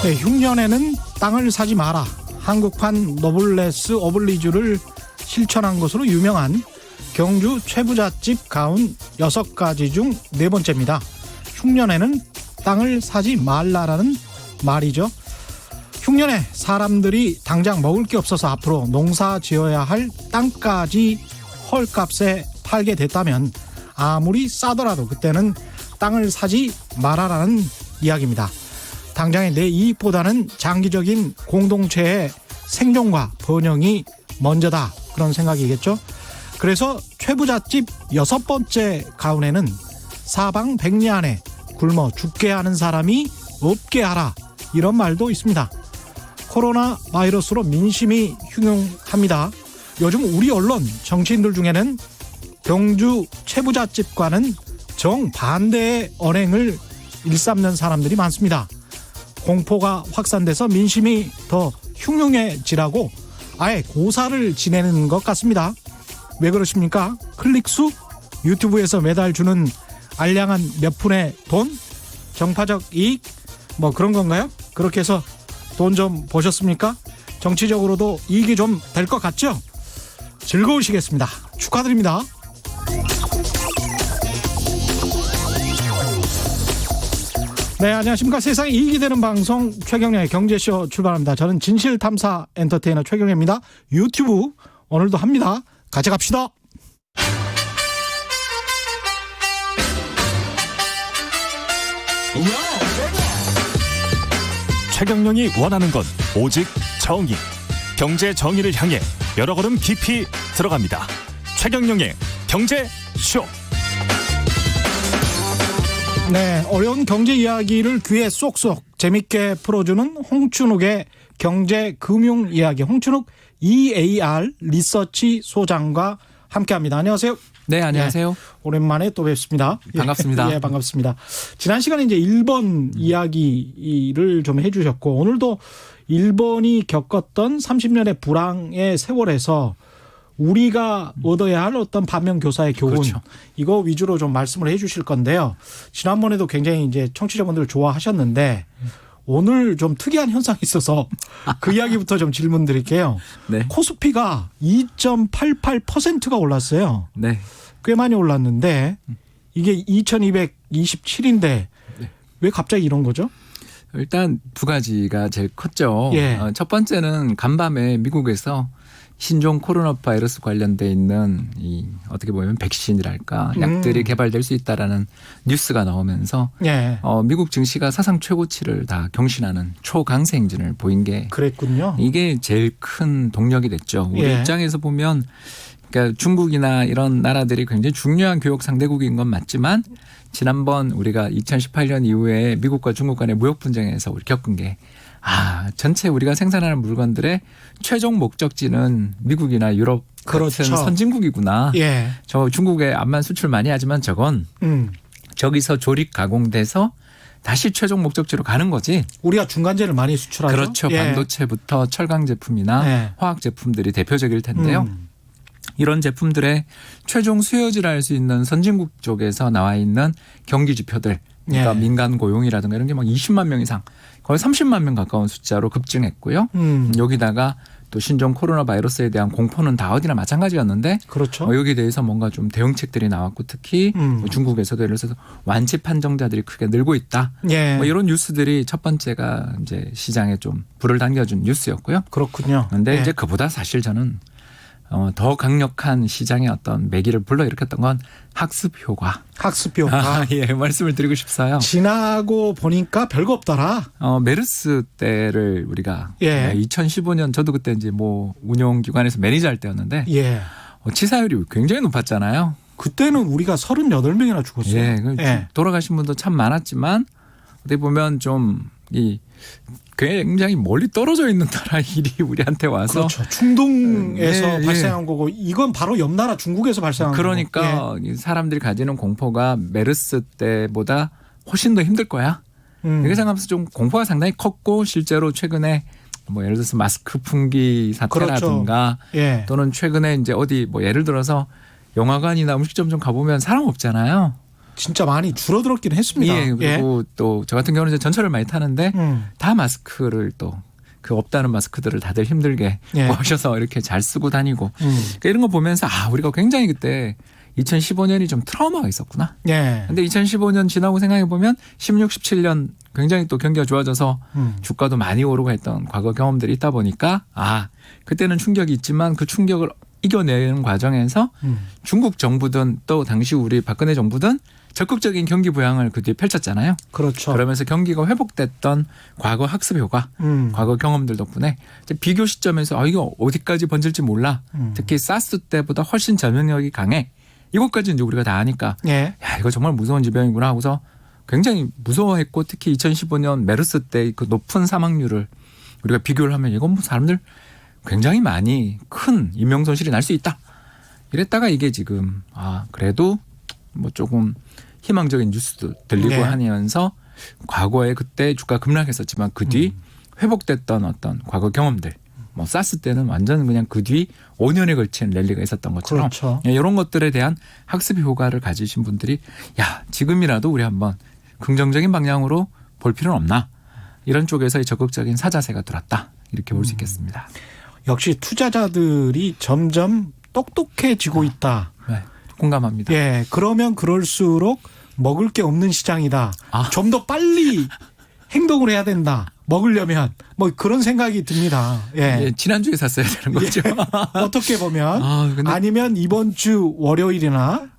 네, 흉년에는 땅을 사지 마라. 한국판 노블레스 오블리주를 실천한 것으로 유명한 경주 최부잣집 가운 6가지 중 4번째입니다. 흉년에는 땅을 사지 말라라는 말이죠. 흉년에 사람들이 당장 먹을 게 없어서 앞으로 농사 지어야 할 땅까지 헐값에 팔게 됐다면 아무리 싸더라도 그때는 땅을 사지 말아라는 이야기입니다. 당장의 내 이익보다는 장기적인 공동체의 생존과 번영이 먼저다, 그런 생각이겠죠. 그래서 최부잣집 6번째 가운에는 사방백리 안에 굶어 죽게 하는 사람이 없게 하라, 이런 말도 있습니다. 코로나 바이러스로 민심이 흉흉합니다. 요즘 우리 언론, 정치인들 중에는 경주 최부잣집과는 정반대의 언행을 일삼는 사람들이 많습니다. 공포가 확산돼서 민심이 더 흉흉해지라고 아예 고사를 지내는 것 같습니다. 왜 그러십니까? 클릭수? 유튜브에서 매달 주는 알량한 몇 푼의 돈? 정파적 이익? 뭐 그런 건가요? 그렇게 해서 돈 좀 보셨습니까? 정치적으로도 이익이 좀 될 것 같죠? 즐거우시겠습니다. 축하드립니다. 네, 안녕하십니까. 세상에 이익이 되는 방송 최경련의 경제쇼 출발합니다. 저는 진실탐사 엔터테이너 최경련입니다. 유튜브 오늘도 합니다. 같이 갑시다. 최경영이 원하는 건 오직 정의. 경제 정의를 향해 여러 걸음 깊이 들어갑니다. 최경영의 경제쇼. 네, 어려운 경제 이야기를 귀에 쏙쏙 재밌게 풀어주는 홍춘욱의 경제금융 이야기. 홍춘욱 EAR 리서치 소장과 함께합니다. 안녕하세요. 네, 안녕하세요. 네, 오랜만에 또 뵙습니다. 반갑습니다. 예, 반갑습니다. 지난 시간에 이제 일본 이야기를 좀 해주셨고, 오늘도 일본이 겪었던 30년의 불황의 세월에서 우리가 얻어야 할 어떤 반면교사의 교훈, 그렇죠. 이거 위주로 좀 말씀을 해 주실 건데요. 지난번에도 굉장히 이제 청취자분들 좋아하셨는데 오늘 좀 특이한 현상이 있어서 그 이야기부터 좀 질문 드릴게요. 네. 코스피가 2.88%가 올랐어요. 네. 꽤 많이 올랐는데 이게 2227인데 네. 왜 갑자기 이런 거죠? 일단 두 가지가 제일 컸죠. 예. 첫 번째는 간밤에 미국에서 신종 코로나 바이러스 관련돼 있는 이 어떻게 보면 백신이랄까 약들이 개발될 수 있다라는 뉴스가 나오면서 예. 미국 증시가 사상 최고치를 다 경신하는 초강세 행진을 보인 게 그랬군요. 이게 제일 큰 동력이 됐죠. 우리 예. 입장에서 보면 그러니까 중국이나 이런 나라들이 굉장히 중요한 교역 상대국인 건 맞지만 지난번 우리가 2018년 이후에 미국과 중국 간의 무역 분쟁에서 우리 겪은 게 전체 우리가 생산하는 물건들의 최종 목적지는 미국이나 유럽 그렇죠. 같은 선진국이구나. 예. 저 중국에 암만 수출 많이 하지만 저건 저기서 조립 가공돼서 다시 최종 목적지로 가는 거지. 우리가 중간재를 많이 수출하죠. 그렇죠. 예. 반도체부터 철강 제품이나 예. 화학 제품들이 대표적일 텐데요. 이런 제품들의 최종 수요지를 알 수 있는 선진국 쪽에서 나와 있는 경기 지표들, 그러니까 예. 민간 고용이라든가 이런 게 막 20만 명 이상, 거의 30만 명 가까운 숫자로 급증했고요. 여기다가 또 신종 코로나 바이러스에 대한 공포는 다 어디나 마찬가지였는데, 그렇죠. 여기에 대해서 뭔가 좀 대응책들이 나왔고, 특히 중국에서도 예를 들어서 완치 판정자들이 크게 늘고 있다. 예. 뭐 이런 뉴스들이 첫 번째가 이제 시장에 좀 불을 당겨준 뉴스였고요. 그렇군요. 그런데 예. 이제 그보다 사실 저는 더 강력한 시장의 어떤 매기를 불러일으켰던 건 학습 효과. 학습 효과. 예, 말씀을 드리고 싶어요. 지나고 보니까 별거 없더라. 메르스 때를 우리가 예. 2015년 저도 그때 이제 뭐 운용기관에서 매니저 할 때였는데 예. 치사율이 굉장히 높았잖아요. 그때는 우리가 38명이나 죽었어요. 예, 예. 돌아가신 분도 참 많았지만 어떻게 보면 좀 굉장히 멀리 떨어져 있는 나라 일이 우리한테 와서 그렇죠. 중동에서 예, 발생한 거고 이건 바로 옆 나라 중국에서 발생한 거고. 그러니까 사람들이 가지는 공포가 메르스 때보다 훨씬 더 힘들 거야. 이렇게 생각하면서 좀 공포가 상당히 컸고 실제로 최근에 뭐 예를 들어서 마스크 품귀 사태라든가 그렇죠. 예. 또는 최근에 이제 어디 뭐 예를 들어서 영화관이나 음식점 좀 가보면 사람 없잖아요. 진짜 많이 줄어들었긴 했습니다. 예, 그리고 또 저 같은 경우는 이제 전철을 많이 타는데 다 마스크를 또 그 없다는 마스크들을 다들 힘들게 예. 모셔서 이렇게 잘 쓰고 다니고 그러니까 이런 거 보면서 우리가 굉장히 그때 2015년이 좀 트라우마가 있었구나. 예. 근데 2015년 지나고 생각해 보면 16, 17년 굉장히 또 경기가 좋아져서 주가도 많이 오르고 했던 과거 경험들이 있다 보니까 그때는 충격이 있지만 그 충격을 이겨내는 과정에서 중국 정부든 또 당시 우리 박근혜 정부든 적극적인 경기 부양을 그 뒤에 펼쳤잖아요. 그렇죠. 그러면서 경기가 회복됐던 과거 학습 효과, 과거 경험들 덕분에 이제 비교 시점에서 이거 어디까지 번질지 몰라. 특히 사스 때보다 훨씬 전염력이 강해. 이것까지 이제 우리가 다 아니까 예. 야 이거 정말 무서운 질병이구나 하고서 굉장히 무서워했고 특히 2015년 메르스 때 그 높은 사망률을 우리가 비교를 하면 이건 뭐 사람들 굉장히 많이 큰 인명손실이 날 수 있다. 이랬다가 이게 지금 그래도 뭐 조금 희망적인 뉴스도 들리고 네. 하면서 과거에 그때 주가 급락했었지만 그 뒤 회복됐던 어떤 과거 경험들 뭐 사스 때는 완전 그냥 그 뒤 5년에 걸친 랠리가 있었던 것처럼 그렇죠. 이런 것들에 대한 학습 효과를 가지신 분들이 지금이라도 우리 한번 긍정적인 방향으로 볼 필요는 없나 이런 쪽에서의 적극적인 사자세가 들었다 이렇게 볼 수 있겠습니다. 역시 투자자들이 점점 똑똑해지고 있다. 네, 공감합니다. 예, 그러면 그럴수록 먹을 게 없는 시장이다. 좀 더 빨리 행동을 해야 된다. 먹으려면 뭐 그런 생각이 듭니다. 예. 지난주에 샀어야 되는 거죠. 어떻게 보면 근데 아니면 이번 주 월요일이나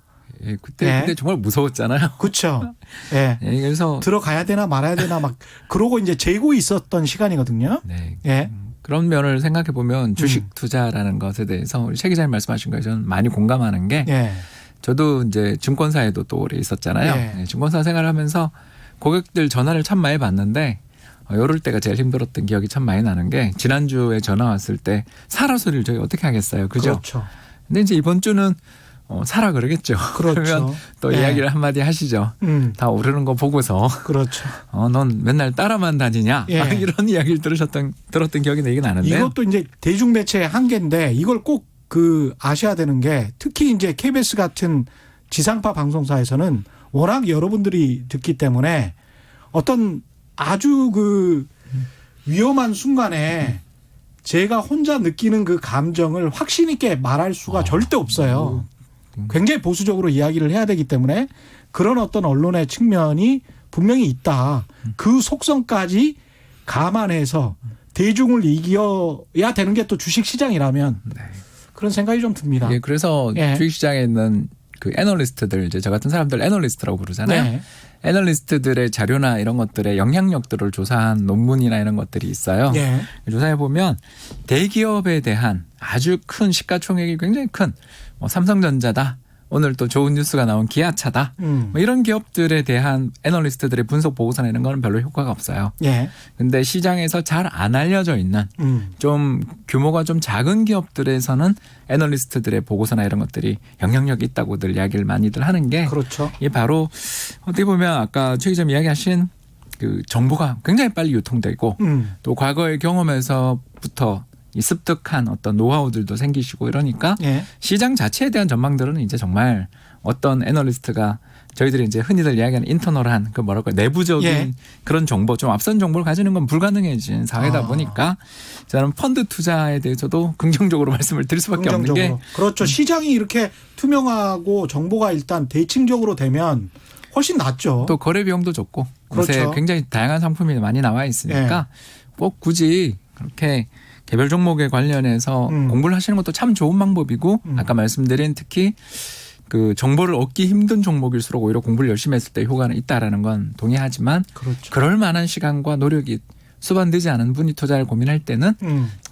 그때 정말 무서웠잖아요. 그렇죠. 예. 그래서 들어가야 되나 말아야 되나 막 그러고 이제 재고 있었던 시간이거든요. 네. 예. 그런 면을 생각해 보면 주식 투자라는 것에 대해서 우리 최 기자님 말씀하신 거에 저는 많이 공감하는 게 예. 저도 이제 증권사에도 또 오래 있었잖아요. 예. 증권사 생활을 하면서 고객들 전화를 참 많이 받는데 이럴 때가 제일 힘들었던 기억이 참 많이 나는 게 지난주에 전화 왔을 때 사라 소리를 저희 어떻게 하겠어요. 그죠? 그렇죠. 근데 이제 이번 주는 사라 그러겠죠. 그렇죠. 그러면 또 이야기를 한마디 하시죠. 다 오르는 거 보고서 그렇죠. 넌 맨날 따라만 다니냐 이런 이야기를 들었던 기억이 나긴 나는데요. 이것도 이제 대중매체의 한계인데 이걸 꼭 아셔야 되는 게 특히 이제 KBS 같은 지상파 방송사에서는 워낙 여러분들이 듣기 때문에 어떤 아주 위험한 순간에 제가 혼자 느끼는 그 감정을 확신 있게 말할 수가 절대 없어요. 굉장히 보수적으로 이야기를 해야 되기 때문에 그런 어떤 언론의 측면이 분명히 있다. 그 속성까지 감안해서 대중을 이겨야 되는 게 또 주식시장이라면 그런 생각이 좀 듭니다. 예, 그래서 주식시장에 있는 그 애널리스트들 이제 저 같은 사람들 애널리스트라고 부르잖아요. 네. 애널리스트들의 자료나 이런 것들의 영향력들을 조사한 논문이나 이런 것들이 있어요. 네. 조사해 보면 대기업에 대한 아주 큰 시가총액이 굉장히 큰 삼성전자다. 오늘 또 좋은 뉴스가 나온 기아차다. 뭐 이런 기업들에 대한 애널리스트들의 분석 보고서나 이런 거는 별로 효과가 없어요. 예. 근데 시장에서 잘 안 알려져 있는 좀 규모가 좀 작은 기업들에서는 애널리스트들의 보고서나 이런 것들이 영향력이 있다고들 이야기를 많이들 하는 게 그렇죠. 이게 바로 어떻게 보면 아까 최 기자님 이야기하신 그 정보가 굉장히 빨리 유통되고 또 과거의 경험에서부터 이 습득한 어떤 노하우들도 생기시고 이러니까 시장 자체에 대한 전망들은 이제 정말 어떤 애널리스트가 저희들이 이제 흔히들 이야기하는 인터널한 그 내부적인 그런 정보 좀 앞선 정보를 가지는 건 불가능해진 사회다 보니까 저는 펀드 투자에 대해서도 긍정적으로 말씀을 드릴 수밖에 없는 게 그렇죠. 시장이 이렇게 투명하고 정보가 일단 대칭적으로 되면 훨씬 낫죠. 또 거래 비용도 적고 요새 그렇죠. 굉장히 다양한 상품이 많이 나와 있으니까 꼭 굳이 그렇게 개별 종목에 관련해서 공부를 하시는 것도 참 좋은 방법이고 아까 말씀드린 특히 그 정보를 얻기 힘든 종목일수록 오히려 공부를 열심히 했을 때 효과는 있다라는 건 동의하지만 그렇죠. 그럴 만한 시간과 노력이 수반되지 않은 분이 투자를 고민할 때는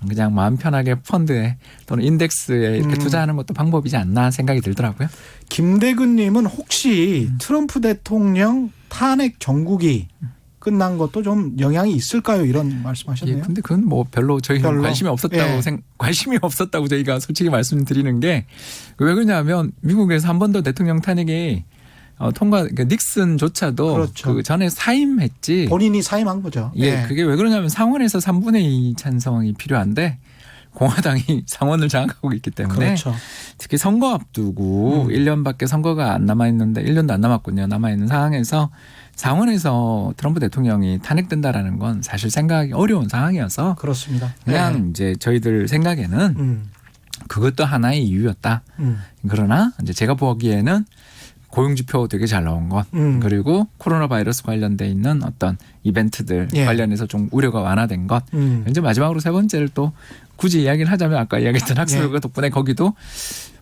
그냥 마음 편하게 펀드에 또는 인덱스에 이렇게 투자하는 것도 방법이지 않나 생각이 들더라고요. 김대근 님은 혹시 트럼프 대통령 탄핵 정국이 끝난 것도 좀 영향이 있을까요? 이런 말씀하셨네요. 근데 그건 뭐 별로 저희는 관심이 없었다고 관심이 없었다고 저희가 솔직히 말씀드리는 게 왜 그러냐면 미국에서 한 번 더 대통령 탄핵이 그러니까 닉슨조차도 그렇죠. 그 전에 사임했지. 본인이 사임한 거죠. 그게 왜 그러냐면 상원에서 3분의 2 찬성이 필요한데 공화당이 상원을 장악하고 있기 때문에 그렇죠. 특히 선거 앞두고 1년밖에 선거가 안 남아있는데 1년도 안 남았군요. 남아있는 상황에서 상원에서 트럼프 대통령이 탄핵된다라는 건 사실 생각하기 어려운 상황이어서 그렇습니다. 그냥 이제 저희들 생각에는 그것도 하나의 이유였다. 그러나 이제 제가 보기에는 고용지표 되게 잘 나온 것 그리고 코로나 바이러스 관련돼 있는 어떤 이벤트들 예. 관련해서 좀 우려가 완화된 것 이제 마지막으로 세 번째를 또 굳이 이야기를 하자면 아까 이야기했던 학생들과 덕분에 거기도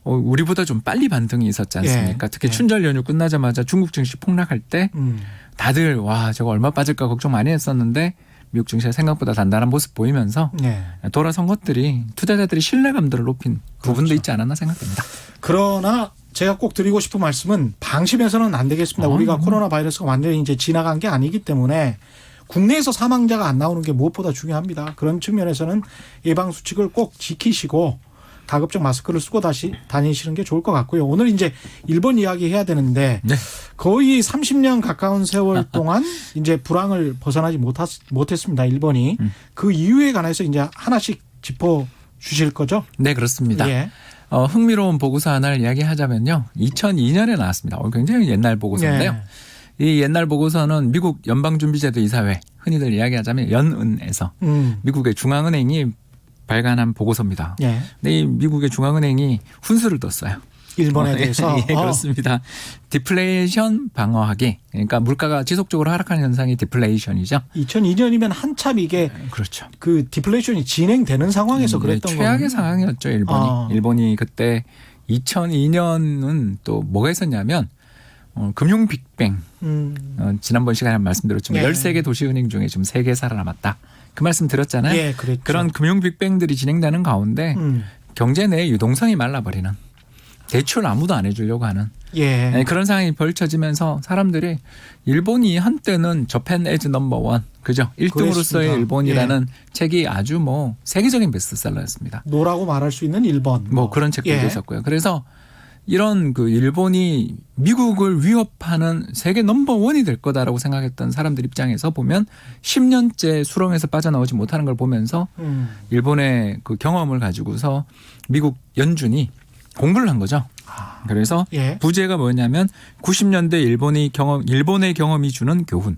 우리보다 좀 빨리 반등이 있었지 않습니까? 예. 특히 예. 춘절 연휴 끝나자마자 중국 증시 폭락할 때 다들 와 저거 얼마 빠질까 걱정 많이 했었는데 미국 증시가 생각보다 단단한 모습 보이면서 네. 돌아선 것들이 투자자들이 신뢰감들을 높인 부분도 그렇죠. 있지 않았나 생각됩니다. 그러나 제가 꼭 드리고 싶은 말씀은 방심해서는 안 되겠습니다. 우리가 코로나 바이러스가 완전히 이제 지나간 게 아니기 때문에 국내에서 사망자가 안 나오는 게 무엇보다 중요합니다. 그런 측면에서는 예방 수칙을 꼭 지키시고 가급적 마스크를 쓰고 다시 다니시는 게 좋을 것 같고요. 오늘 이제 일본 이야기 해야 되는데 네. 거의 30년 가까운 세월 동안 이제 불황을 벗어나지 못했습니다. 일본이. 그 이유에 관해서 이제 하나씩 짚어 주실 거죠? 네 그렇습니다. 예. 흥미로운 보고서 하나를 이야기하자면요. 2002년에 나왔습니다. 굉장히 옛날 보고서인데요. 예. 이 옛날 보고서는 미국 연방준비제도 이사회 흔히들 이야기하자면 연은에서 미국의 중앙은행이 발간한 보고서입니다. 예. 근데 이 미국의 중앙은행이 훈수를 뒀어요. 일본에 대해서. 예, 그렇습니다. 디플레이션 방어하기. 그러니까 물가가 지속적으로 하락하는 현상이 디플레이션이죠. 2002년이면 한참 이게 그렇죠. 그 디플레이션이 진행되는 상황에서 그랬던 거예요. 최악의 상황이었죠, 일본이. 일본이 그때 2002년은 또 뭐가 있었냐면 금융 빅뱅. 지난번 시간에 말씀드렸지만 예. 13개 도시은행 중에 지금 3개 살아남았다. 그 말씀 드렸잖아요. 예, 그랬죠. 그런 금융 빅뱅들이 진행되는 가운데 경제 내 유동성이 말라버리는 대출 아무도 안 해주려고 하는 예. 그런 상황이 벌쳐지면서 사람들이 일본이 한때는 저펜 에즈 넘버원 그죠? 1등으로서의 그랬습니다. 일본이라는 책이 아주 뭐 세계적인 베스트셀러였습니다. 노라고 말할 수 있는 일본. 뭐 그런 책들도 예. 있었고요. 그래서 이런 그 일본이 미국을 위협하는 세계 넘버원이 될 거다라고 생각했던 사람들 입장에서 보면 10년째 수렁에서 빠져나오지 못하는 걸 보면서 일본의 그 경험을 가지고서 미국 연준이 공부를 한 거죠. 그래서 예. 부제가 뭐냐면 90년대 일본의 경험이 주는 교훈.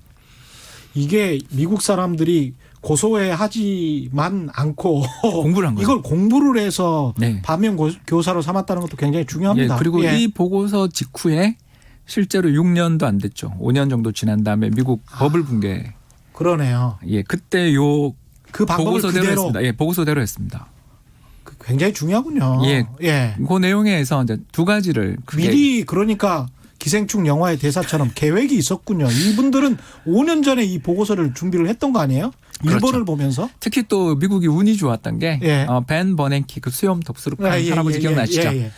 이게 미국 사람들이 고소해하지만 않고 공부를 한 거예요. 이걸 공부를 해서 네. 반면 교사로 삼았다는 것도 굉장히 중요합니다. 예, 그리고 예. 이 보고서 직후에 실제로 6년도 안 됐죠. 5년 정도 지난 다음에 미국 버블 붕괴. 그러네요. 예, 그때 그 방법을 보고서대로 그대로 했습니다. 예, 보고서대로 했습니다. 굉장히 중요하군요. 예. 예. 그 내용에서 이제 두 가지를 크게 미리 그러니까 기생충 영화의 대사처럼 계획이 있었군요. 이분들은 5년 전에 이 보고서를 준비를 했던 거 아니에요? 일본을 그렇죠. 보면서. 특히 또 미국이 운이 좋았던 게 예. 벤 버냉키 그 수염 덥수룩한 예, 예, 할아버지 예, 기억나시죠? 예, 예.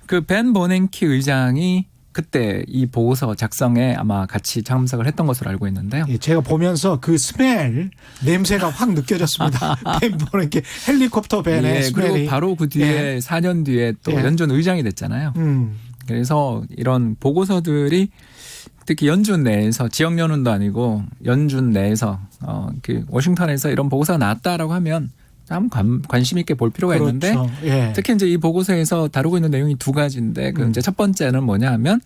그 벤 버냉키 의장이 그때 이 보고서 작성에 아마 같이 참석을 했던 것으로 알고 있는데요. 예, 제가 보면서 그 스멜 냄새가 확 느껴졌습니다. 벤 이렇게 헬리콥터 벤의 예, 스멜이. 그리고 바로 그 뒤에 예. 4년 뒤에 또 예. 연준 의장이 됐잖아요. 그래서 이런 보고서들이 특히 연준 내에서 지역 연훈도 아니고 연준 내에서 그 워싱턴에서 이런 보고서가 나왔다라고 하면 참 관심 있게 볼 필요가 그렇죠. 있는데 예. 특히 이제 이 보고서에서 다루고 있는 내용이 두 가지인데 그 이제 첫 번째는 뭐냐 하면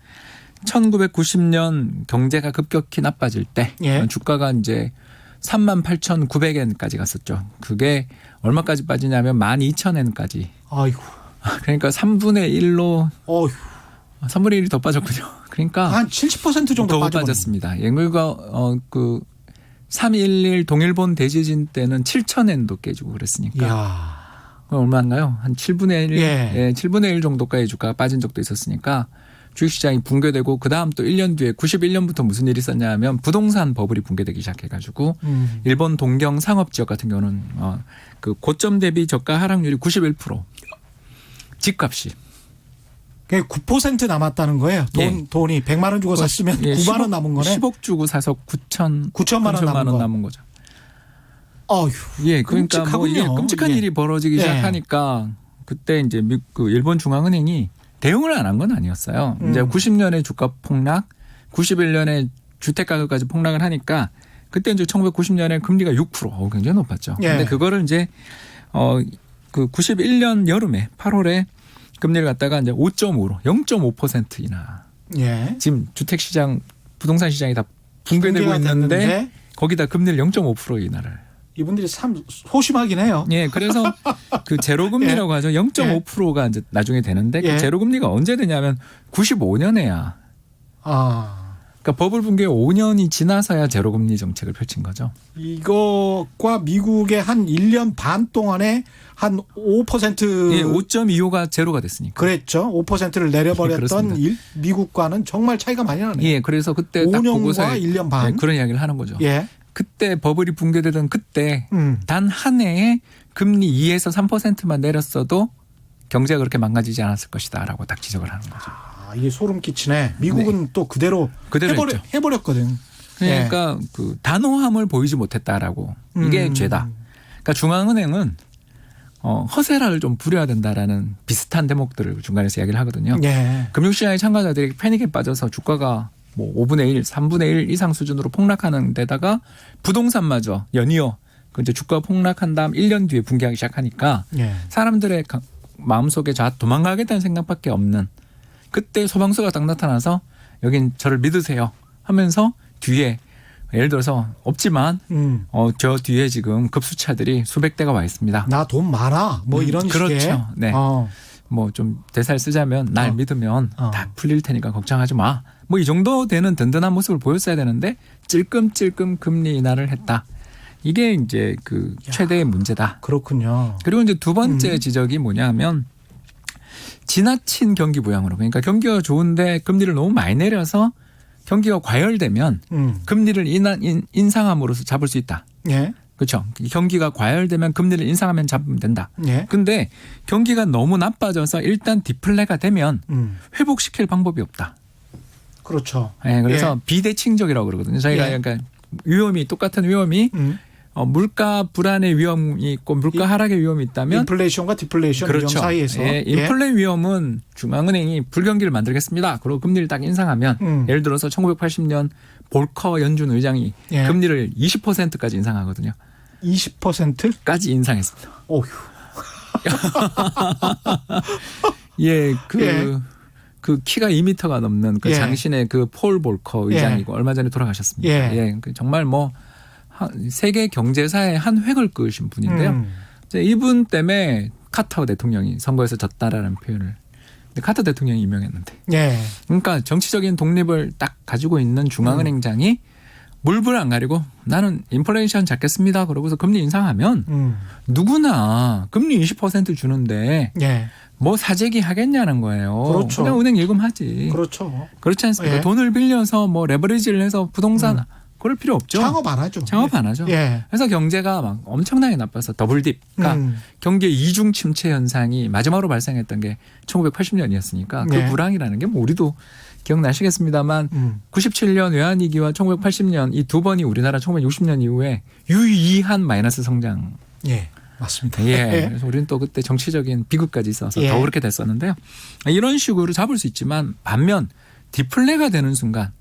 1990년 경제가 급격히 나빠질 때 예. 주가가 이제 38,900엔까지 갔었죠. 그게 얼마까지 빠지냐면 12,000엔까지. 아이고. 그러니까 3분의 1로 어휴. 3분의 1이 더 빠졌군요. 그러니까 한 70% 정도 더 빠졌습니다. 빠졌습니다. 그러니까 그 3.11 동일본 대지진 때는 7,000엔도 깨지고 그랬으니까. 이야. 그럼 얼마인가요? 한 7분의 1, 예. 7분의 1 정도까지 주가가 빠진 적도 있었으니까 주식시장이 붕괴되고 그다음 또 1년 뒤에 91년부터 무슨 일이 있었냐 하면 부동산 버블이 붕괴되기 시작해가지고 일본 동경 상업지역 같은 경우는 그 고점 대비 저가 하락률이 91%. 집값이. 9% 남았다는 거예요. 예. 돈이 100만 원 주고 샀으면 9만 원 남은 거네. 10억 주고 사서 9천만 원 남은 거죠. 어휴. 예, 그러니까 뭐 이게 끔찍하군요. 끔찍한 예. 일이 벌어지기 예. 시작하니까 그때 이제 그 일본 중앙은행이 대응을 안 한 건 아니었어요. 이제 90년에 주가 폭락, 91년에 주택 가격까지 폭락을 하니까 그때 이제 1990년에 금리가 6%, 굉장히 높았죠. 예. 근데 그거를 이제 그 91년 여름에 8월에 금리를 갖다가 이제 5.5로 0.5% 인하. 예. 지금 주택 시장, 부동산 시장이 다 붕괴되고 붕괴가 있는데 됐는데 거기다 금리를 0.5% 인하를. 이분들이 참 소심하긴 해요. 예, 그래서 그 제로금리라고 하죠. 0.5%가 이제 나중에 되는데 예. 그 제로금리가 언제 되냐면 95년에야. 아, 그러니까 버블 붕괴 5년이 지나서야 제로금리 정책을 펼친 거죠. 이것과 미국의 한 1년 반 동안에 한 5% 예, 5.25가 제로가 됐으니까. 그랬죠. 5%를 내려버렸던 그렇습니다. 미국과는 정말 차이가 많이 나네요. 예, 그래서 그때 딱 5년과 보고서 1년 반. 예, 그런 이야기를 하는 거죠. 예. 그때 버블이 붕괴되던 그때 음. 단 한 해에 금리 2에서 3%만 내렸어도 경제가 그렇게 망가지지 않았을 것이다라고 딱 지적을 하는 거죠. 아, 이게 소름 끼치네. 미국은 또 그대로 했죠. 해버렸거든. 그러니까 그 단호함을 보이지 못했다라고 이게 죄다. 그러니까 중앙은행은 허세를 좀 부려야 된다라는 비슷한 대목들을 중간에서 이야기를 하거든요. 예. 금융시장의 참가자들이 패닉에 빠져서 주가가 뭐 5분의 1, 3분의 1 이상 수준으로 폭락하는 데다가 부동산마저 연이어 그 이제 주가 폭락한 다음 1년 뒤에 붕괴하기 시작하니까 예. 사람들의 마음속에 도망가겠다는 생각밖에 없는 그때 소방서가 딱 나타나서 여긴 저를 믿으세요 하면서 뒤에 예를 들어서 없지만 저 뒤에 지금 급수차들이 수백 대가 와 있습니다. 나 돈 많아. 뭐 이런 그렇죠. 식의. 네. 뭐 좀 대사를 쓰자면 날 믿으면 다 풀릴 테니까 걱정하지 마. 뭐 이 정도 되는 든든한 모습을 보였어야 되는데 찔끔찔끔 금리 인하를 했다. 이게 이제 그 최대의 문제다. 그렇군요. 그리고 이제 두 번째 지적이 뭐냐면 지나친 경기 부양으로 그러니까 경기가 좋은데 금리를 너무 많이 내려서 경기가 과열되면 금리를 인상함으로써 잡을 수 있다. 예. 그렇죠. 경기가 과열되면 금리를 인상하면 잡으면 된다. 예. 근데 경기가 너무 나빠져서 일단 디플레가 되면 회복시킬 방법이 없다. 그렇죠. 네, 그래서 예. 비대칭적이라고 그러거든요. 저희가 예. 그러니까 위험이 똑같은 위험이 물가 불안의 위험이 있고 물가 하락의 위험이 있다면 인플레이션과 디플레이션 그렇죠. 위험 사이에서 예, 인플레 위험은 중앙은행이 불경기를 만들겠습니다. 그리고 금리를 딱 인상하면 예를 들어서 1980년 볼커 연준 의장이 예. 금리를 20%까지 인상하거든요. 20%까지 인상했습니다. 어휴. 예, 예. 그 키가 2m가 넘는 그 예. 장신의 그 폴 볼커 의장이고 얼마 전에 돌아가셨습니다. 예. 그 정말 뭐 세계 경제사의 한 획을 그으신 분인데요. 이제 이분 때문에 카터 대통령이 선거에서 졌다라는 표현을. 근데 카터 대통령이 임명했는데. 예. 그러니까 정치적인 독립을 딱 가지고 있는 중앙은행장이 물불 안 가리고 나는 인플레이션 잡겠습니다. 그러고서 금리 인상하면 누구나 금리 20% 주는데 예. 뭐 사재기 하겠냐는 거예요. 그렇죠. 그냥 은행 예금하지. 그렇죠. 그렇지 않습니까? 예. 돈을 빌려서 뭐 레버리지를 해서 부동산 그럴 필요 없죠. 창업 안 하죠. 창업 안 하죠. 예. 그래서 경제가 막 엄청나게 나빠서 더블딥. 그러니까 경기의 이중 침체 현상이 마지막으로 발생했던 게 1980년이었으니까 그 예. 불황이라는 게 뭐 우리도 기억나시겠습니다만 97년 외환위기와 1980년 이 두 번이 우리나라 1960년 이후에 유의한 마이너스 성장. 예. 맞습니다. 예. 그래서 우리는 또 그때 정치적인 비극까지 있어서 예. 더 그렇게 됐었는데요. 이런 식으로 잡을 수 있지만 반면 디플레가 되는 순간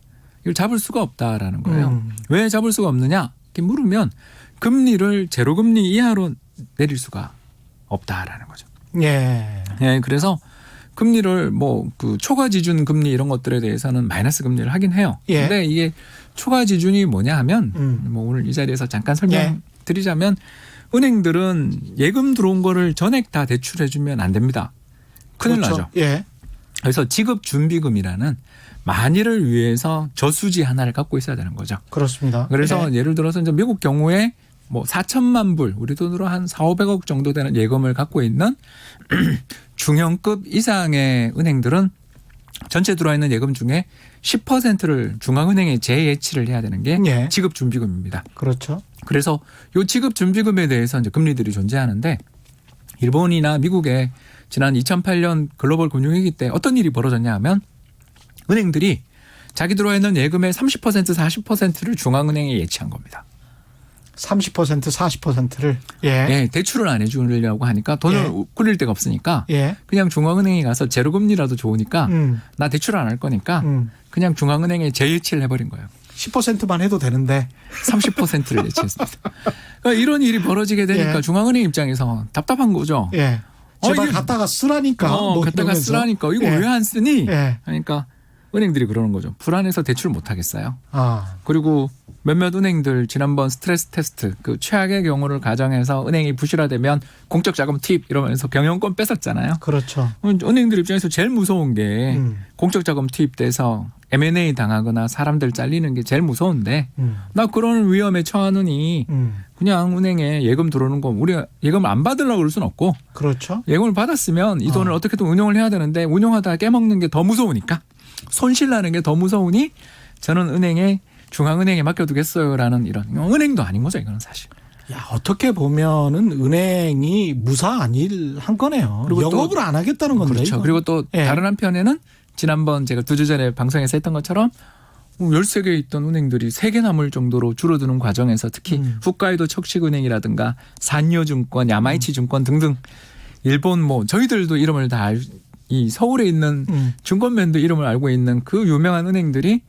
이걸 잡을 수가 없다라는 거예요. 왜 잡을 수가 없느냐? 이렇게 물으면 금리를 제로금리 이하로 내릴 수가 없다라는 거죠. 예. 예. 그래서 금리를 뭐 그 초과 지준 금리 이런 것들에 대해서는 마이너스 금리를 하긴 해요. 예. 근데 이게 초과 지준이 뭐냐 하면 뭐 오늘 이 자리에서 잠깐 설명드리자면 은행들은 예금 들어온 거를 전액 다 대출해 주면 안 됩니다. 큰일 그렇죠. 나죠. 예. 그래서 지급 준비금이라는 만일을 위해서 저수지 하나를 갖고 있어야 되는 거죠. 그렇습니다. 그래서 예. 예를 들어서 이제 미국 경우에 뭐 4천만 불 우리 돈으로 한 4,500억 정도 되는 예금을 갖고 있는 중형급 이상의 은행들은 전체 들어와 있는 예금 중에 10%를 중앙은행에 재예치를 해야 되는 게 예. 지급 준비금입니다. 그렇죠. 그래서 이 지급 준비금에 대해서 이제 금리들이 존재하는데 일본이나 미국에 지난 2008년 글로벌 금융위기 때 어떤 일이 벌어졌냐 하면 은행들이 자기 들어와 있는 예금의 30% 40%를 중앙은행에 예치한 겁니다. 30% 40%를 예. 예, 대출을 안 해주려고 하니까 돈을 예. 굴릴 데가 없으니까 예. 그냥 중앙은행에 가서 제로금리라도 좋으니까 나 대출 안 할 거니까 그냥 중앙은행에 재예치를 해버린 거예요. 10%만 해도 되는데. 30%를 예치했습니다. 그러니까 이런 일이 벌어지게 되니까 예. 중앙은행 입장에서 답답한 거죠. 예. 제발 이게- 갖다가 쓰라니까. 뭐 갖다가 이러면서. 쓰라니까 이거 예. 왜 안 쓰니? 예. 그러니까 은행들이 그러는 거죠. 불안해서 대출 못 하겠어요. 아, 그리고 몇몇 은행들 지난번 스트레스 테스트 그 최악의 경우를 가정해서 은행이 부실화되면 공적 자금 투입 이러면서 경영권 뺏었잖아요. 그렇죠. 은행들 입장에서 제일 무서운 게 음. 공적 자금 투입돼서 M&A 당하거나 사람들 잘리는 게 제일 무서운데 나 그런 위험에 처하느니 그냥 은행에 예금 들어오는 거 우리가 예금을 안 받으려고 그럴 수는 없고 그렇죠. 예금을 받았으면 이 돈을 어떻게든 운용을 해야 되는데 운용하다가 깨먹는 게 더 무서우니까 손실 나는 게 더 무서우니 저는 은행에 중앙은행에 맡겨두겠어요라는 이런 은행도 아닌 거죠 이거는 사실. 야, 어떻게 보면은 은행이 무사한 일 한 거네요. 그리고 또- 영업을 안 하겠다는 건데. 그렇죠. 이거. 그리고 또 예. 다른 한편에는 지난번 제가 2주 전에 방송에서 했던 것처럼 13개 있던 은행들이 3개 남을 정도로 줄어드는 과정에서 특히 홋카이도 척식은행이라든가 산요증권, 야마이치증권 등등 일본 뭐 저희들도 이름을 다 이 서울에 있는 증권맨도 이름을 알고 있는 그 유명한 은행들이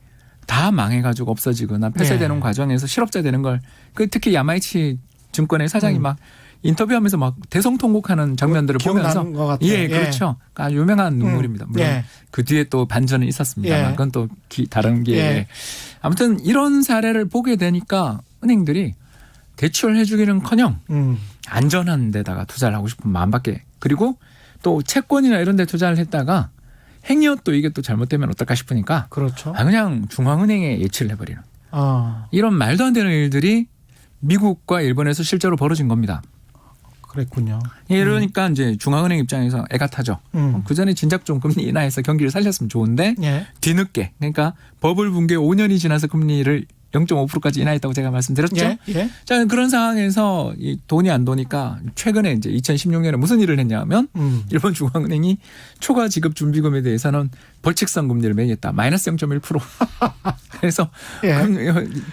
다 망해가지고 없어지거나 폐쇄되는 예. 과정에서 실업자 되는 걸 그 특히 야마이치 증권의 사장이 막 인터뷰하면서 막 대성통곡하는 장면들을 보면서 기억나는 것 같아요. 예, 그렇죠. 그러니까 유명한 눈물입니다. 물론 예. 그 뒤에 또 반전은 있었습니다만 예. 그건 또 다른 게 예. 아무튼 이런 사례를 보게 되니까 은행들이 대출해 주기는커녕 안전한 데다가 투자를 하고 싶은 마음밖에 그리고 또 채권이나 이런 데 투자를 했다가 행여 또 이게 또 잘못되면 어떨까 싶으니까 그렇죠. 그냥 중앙은행에 예치를 해버리는 아, 이런 말도 안 되는 일들이 미국과 일본에서 실제로 벌어진 겁니다. 그랬군요. 이러니까 이제 중앙은행 입장에서 애가 타죠. 그 전에 진작 좀 금리 인하해서 경기를 살렸으면 좋은데 예. 뒤늦게 그러니까 버블 붕괴 5년이 지나서 금리를 0.5%까지 인하했다고 제가 말씀드렸죠. 예. 예. 자 그런 상황에서 이 돈이 안 도니까 최근에 이제 2016년에 무슨 일을 했냐면 일본 중앙은행이 초과 지급 준비금에 대해서는 벌칙성 금리를 매겼다. 마이너스 0.1%. 그래서 예.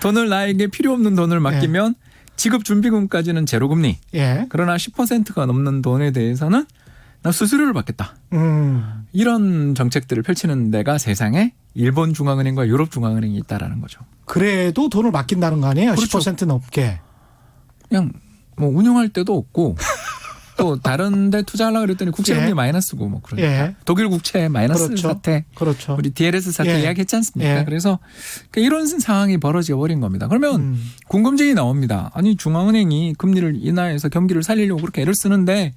돈을 나에게 필요 없는 돈을 맡기면 지급 준비금까지는 제로 금리. 예. 그러나 10%가 넘는 돈에 대해서는 나 수수료를 받겠다. 이런 정책들을 펼치는 데가 세상에 일본 중앙은행과 유럽 중앙은행이 있다라는 거죠. 그래도 돈을 맡긴다는 거 아니에요? 그렇죠. 10% 넘게. 그냥 뭐 운용할 데도 없고 또 다른 데 투자하려고 그랬더니 국채금리 예. 마이너스고 뭐 그러니까 예. 독일 국채 마이너스 그렇죠. 사태 그렇죠. 우리 DLS 사태 예. 이야기했지 않습니까? 예. 그래서 이런 상황이 벌어져 버린 겁니다. 그러면 궁금증이 나옵니다. 아니 중앙은행이 금리를 인하해서 경기를 살리려고 그렇게 애를 쓰는데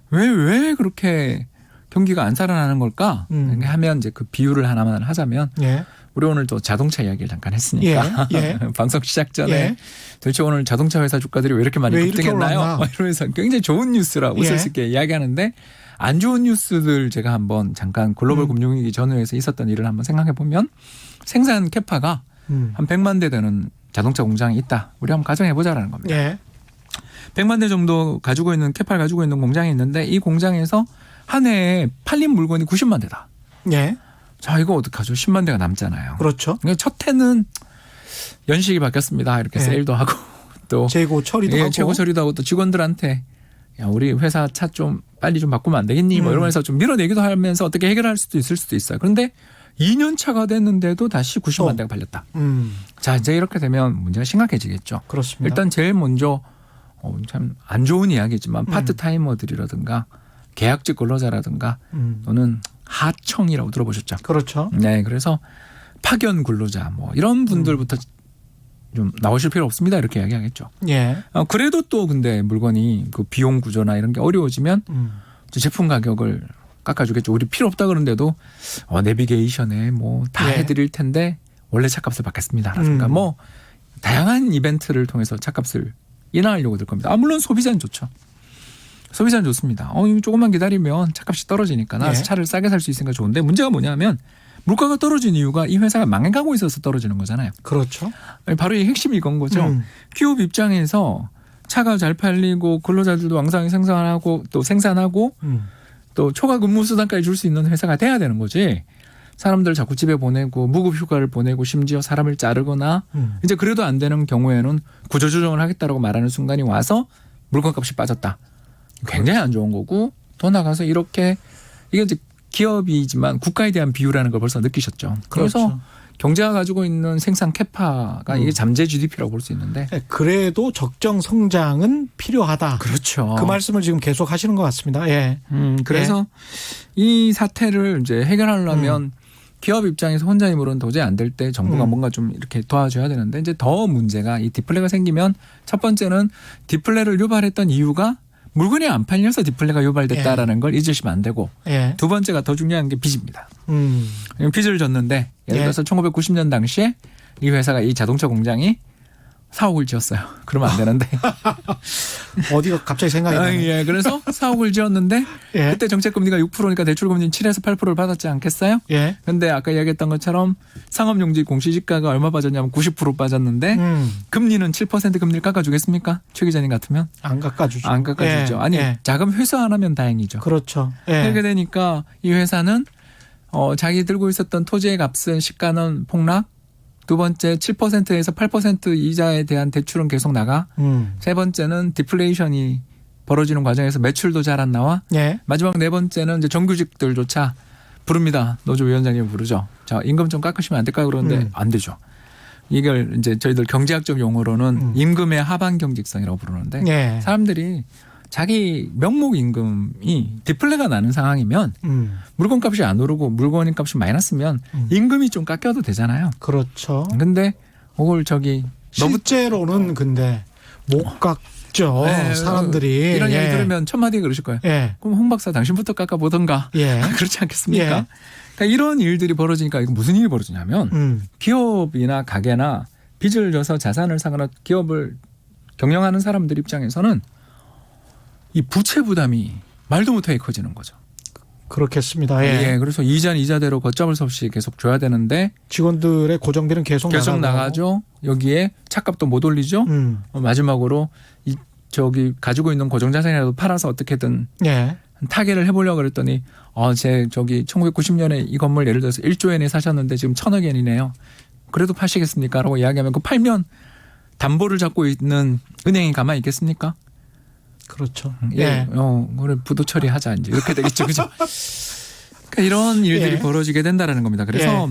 왜 그렇게 경기가 안 살아나는 걸까? 하면 이제 그 비유를 하나만 하자면 예. 우리 오늘 또 자동차 이야기를 잠깐 했으니까 예. 예. 방송 시작 전에 예. 도대체 오늘 자동차 회사 주가들이 왜 이렇게 많이 왜 이렇게 급등했나요? 올랐나? 이러면서 굉장히 좋은 뉴스라 웃을 예. 수 있게 이야기하는데 안 좋은 뉴스들 제가 한번 잠깐 글로벌 금융위기 전후에서 있었던 일을 한번 생각해 보면 생산 캐파가 한 100만 대 되는 자동차 공장이 있다. 우리 한번 가정해 보자라는 겁니다. 예. 100만 대 정도 가지고 있는 캐파를 가지고 있는 공장이 있는데 이 공장에서 한 해에 팔린 물건이 90만 대다. 예. 자 이거 어떡하죠? 10만 대가 남잖아요. 그렇죠. 그러니까 첫 해는 연식이 바뀌었습니다. 이렇게 예. 세일도 하고 또 재고 처리도 예, 하고. 재고 처리도 하고 또 직원들한테 야 우리 회사 차 좀 빨리 좀 바꾸면 안 되겠니? 뭐 이러면서 좀 밀어내기도 하면서 어떻게 해결할 수도 있을 수도 있어요. 그런데 2년 차가 됐는데도 다시 90만 대가 팔렸다. 자 이제 이렇게 되면 문제가 심각해지겠죠. 그렇습니다. 일단 제일 먼저 참 안 좋은 이야기지만 파트타이머들이라든가 계약직 근로자라든가 또는 하청이라고 들어보셨죠? 그렇죠. 네, 그래서 파견 근로자 뭐 이런 분들부터 좀 나오실 필요 없습니다 이렇게 이야기하겠죠. 예. 그래도 또 근데 물건이 그 비용 구조나 이런 게 어려워지면 제품 가격을 깎아주겠죠. 우리 필요 없다 그런데도 내비게이션에 뭐 다 예. 해드릴 텐데 원래 차값을 받겠습니다라든가 뭐 다양한 이벤트를 통해서 차값을 인하하려고 들 겁니다. 물론 소비자는 좋죠. 소비자는 좋습니다. 이거 조금만 기다리면 차값이 떨어지니까 나서 예. 차를 싸게 살 수 있으니까 좋은데 문제가 뭐냐면 물가가 떨어진 이유가 이 회사가 망해가고 있어서 떨어지는 거잖아요. 그렇죠. 바로 이 핵심이 이건 거죠. 기업 입장에서 차가 잘 팔리고 근로자들도 왕성히 생산하고 또 생산하고 또 초과 근무 수당까지 줄 수 있는 회사가 돼야 되는 거지. 사람들 자꾸 집에 보내고 무급 휴가를 보내고 심지어 사람을 자르거나 이제 그래도 안 되는 경우에는 구조조정을 하겠다라고 말하는 순간이 와서 물건값이 빠졌다. 굉장히 안 좋은 거고 더 나가서 이렇게 이게 이제 기업이지만 국가에 대한 비유라는 걸 벌써 느끼셨죠. 그래서 그렇죠. 경제가 가지고 있는 생산 캐파가 이게 잠재 GDP라고 볼 수 있는데. 그래도 적정 성장은 필요하다. 그렇죠. 그 말씀을 지금 계속 하시는 것 같습니다. 예. 그래서 이 사태를 이제 해결하려면 기업 입장에서 혼자 힘으로는 도저히 안 될 때 정부가 뭔가 좀 이렇게 도와줘야 되는데 이제 더 문제가 이 디플레가 생기면 첫 번째는 디플레를 유발했던 이유가 물건이 안 팔려서 디플레가 유발됐다라는 걸 잊으시면 안 되고 예. 두 번째가 더 중요한 게 빚입니다. 빚을 졌는데 예를 들어서 1990년 당시에 이 회사가 이 자동차 공장이 4억을 지었어요. 그러면 안 되는데. 어디가 갑자기 생각이 나네. 예, 그래서 4억을 지었는데 예. 그때 정책금리가 6%니까 대출금리는 7에서 8%를 받았지 않겠어요? 예. 근데 아까 이야기했던 것처럼 상업용지 공시지가가 얼마 빠졌냐면 90% 빠졌는데 금리는 7% 금리를 깎아주겠습니까? 최 기자님 같으면? 안 깎아주죠. 안 깎아주죠. 예. 아니 예. 자금 회수 안 하면 다행이죠. 그렇죠. 예. 그렇게 되니까 이 회사는 자기 들고 있었던 토지의 값은 시가는 폭락. 두 번째 7%에서 8% 이자에 대한 대출은 계속 나가. 세 번째는 디플레이션이 벌어지는 과정에서 매출도 잘 안 나와. 예. 마지막 네 번째는 이제 정규직들조차 부릅니다. 노조위원장님 부르죠. 자, 임금 좀 깎으시면 안 될까 그러는데 안 되죠. 이걸 이제 저희들 경제학적 용어로는 임금의 하반 경직성이라고 부르는데 예. 사람들이 자기 명목 임금이 디플레가 나는 상황이면 물건값이 안 오르고 물건값이 마이너스면 임금이 좀 깎여도 되잖아요. 그렇죠. 근데 그걸 저기 실제로는 근데 못 깎죠. 네, 사람들이. 이런 예. 얘기 들으면 첫 마디에 그러실 거예요. 예. 그럼 홍 박사 당신부터 깎아보던가. 예. 그렇지 않겠습니까? 예. 그러니까 이런 일들이 벌어지니까 이거 무슨 일이 벌어지냐면 기업이나 가게나 빚을 져서 자산을 사거나 기업을 경영하는 사람들 입장에서는 이 부채 부담이 말도 못하게 커지는 거죠. 그렇겠습니다. 예. 예, 그래서 이자는 이자대로 걷잡을 수 없이 계속 줘야 되는데 직원들의 고정비는 계속 나가죠. 여기에 차값도 못 올리죠. 마지막으로 저기 가지고 있는 고정자산이라도 팔아서 어떻게든 예. 타개를 해보려고 그랬더니 제 저기 1990년에 이 건물 예를 들어서 1조 엔에 사셨는데 지금 1,000억 엔이네요. 그래도 파시겠습니까? 라고 이야기하면 그 팔면 담보를 잡고 있는 은행이 가만히 있겠습니까? 그렇죠. 예. 그래 부도 처리하자 이제 이렇게 되겠죠, 그죠? 그러니까 이런 일들이 예. 벌어지게 된다라는 겁니다. 그래서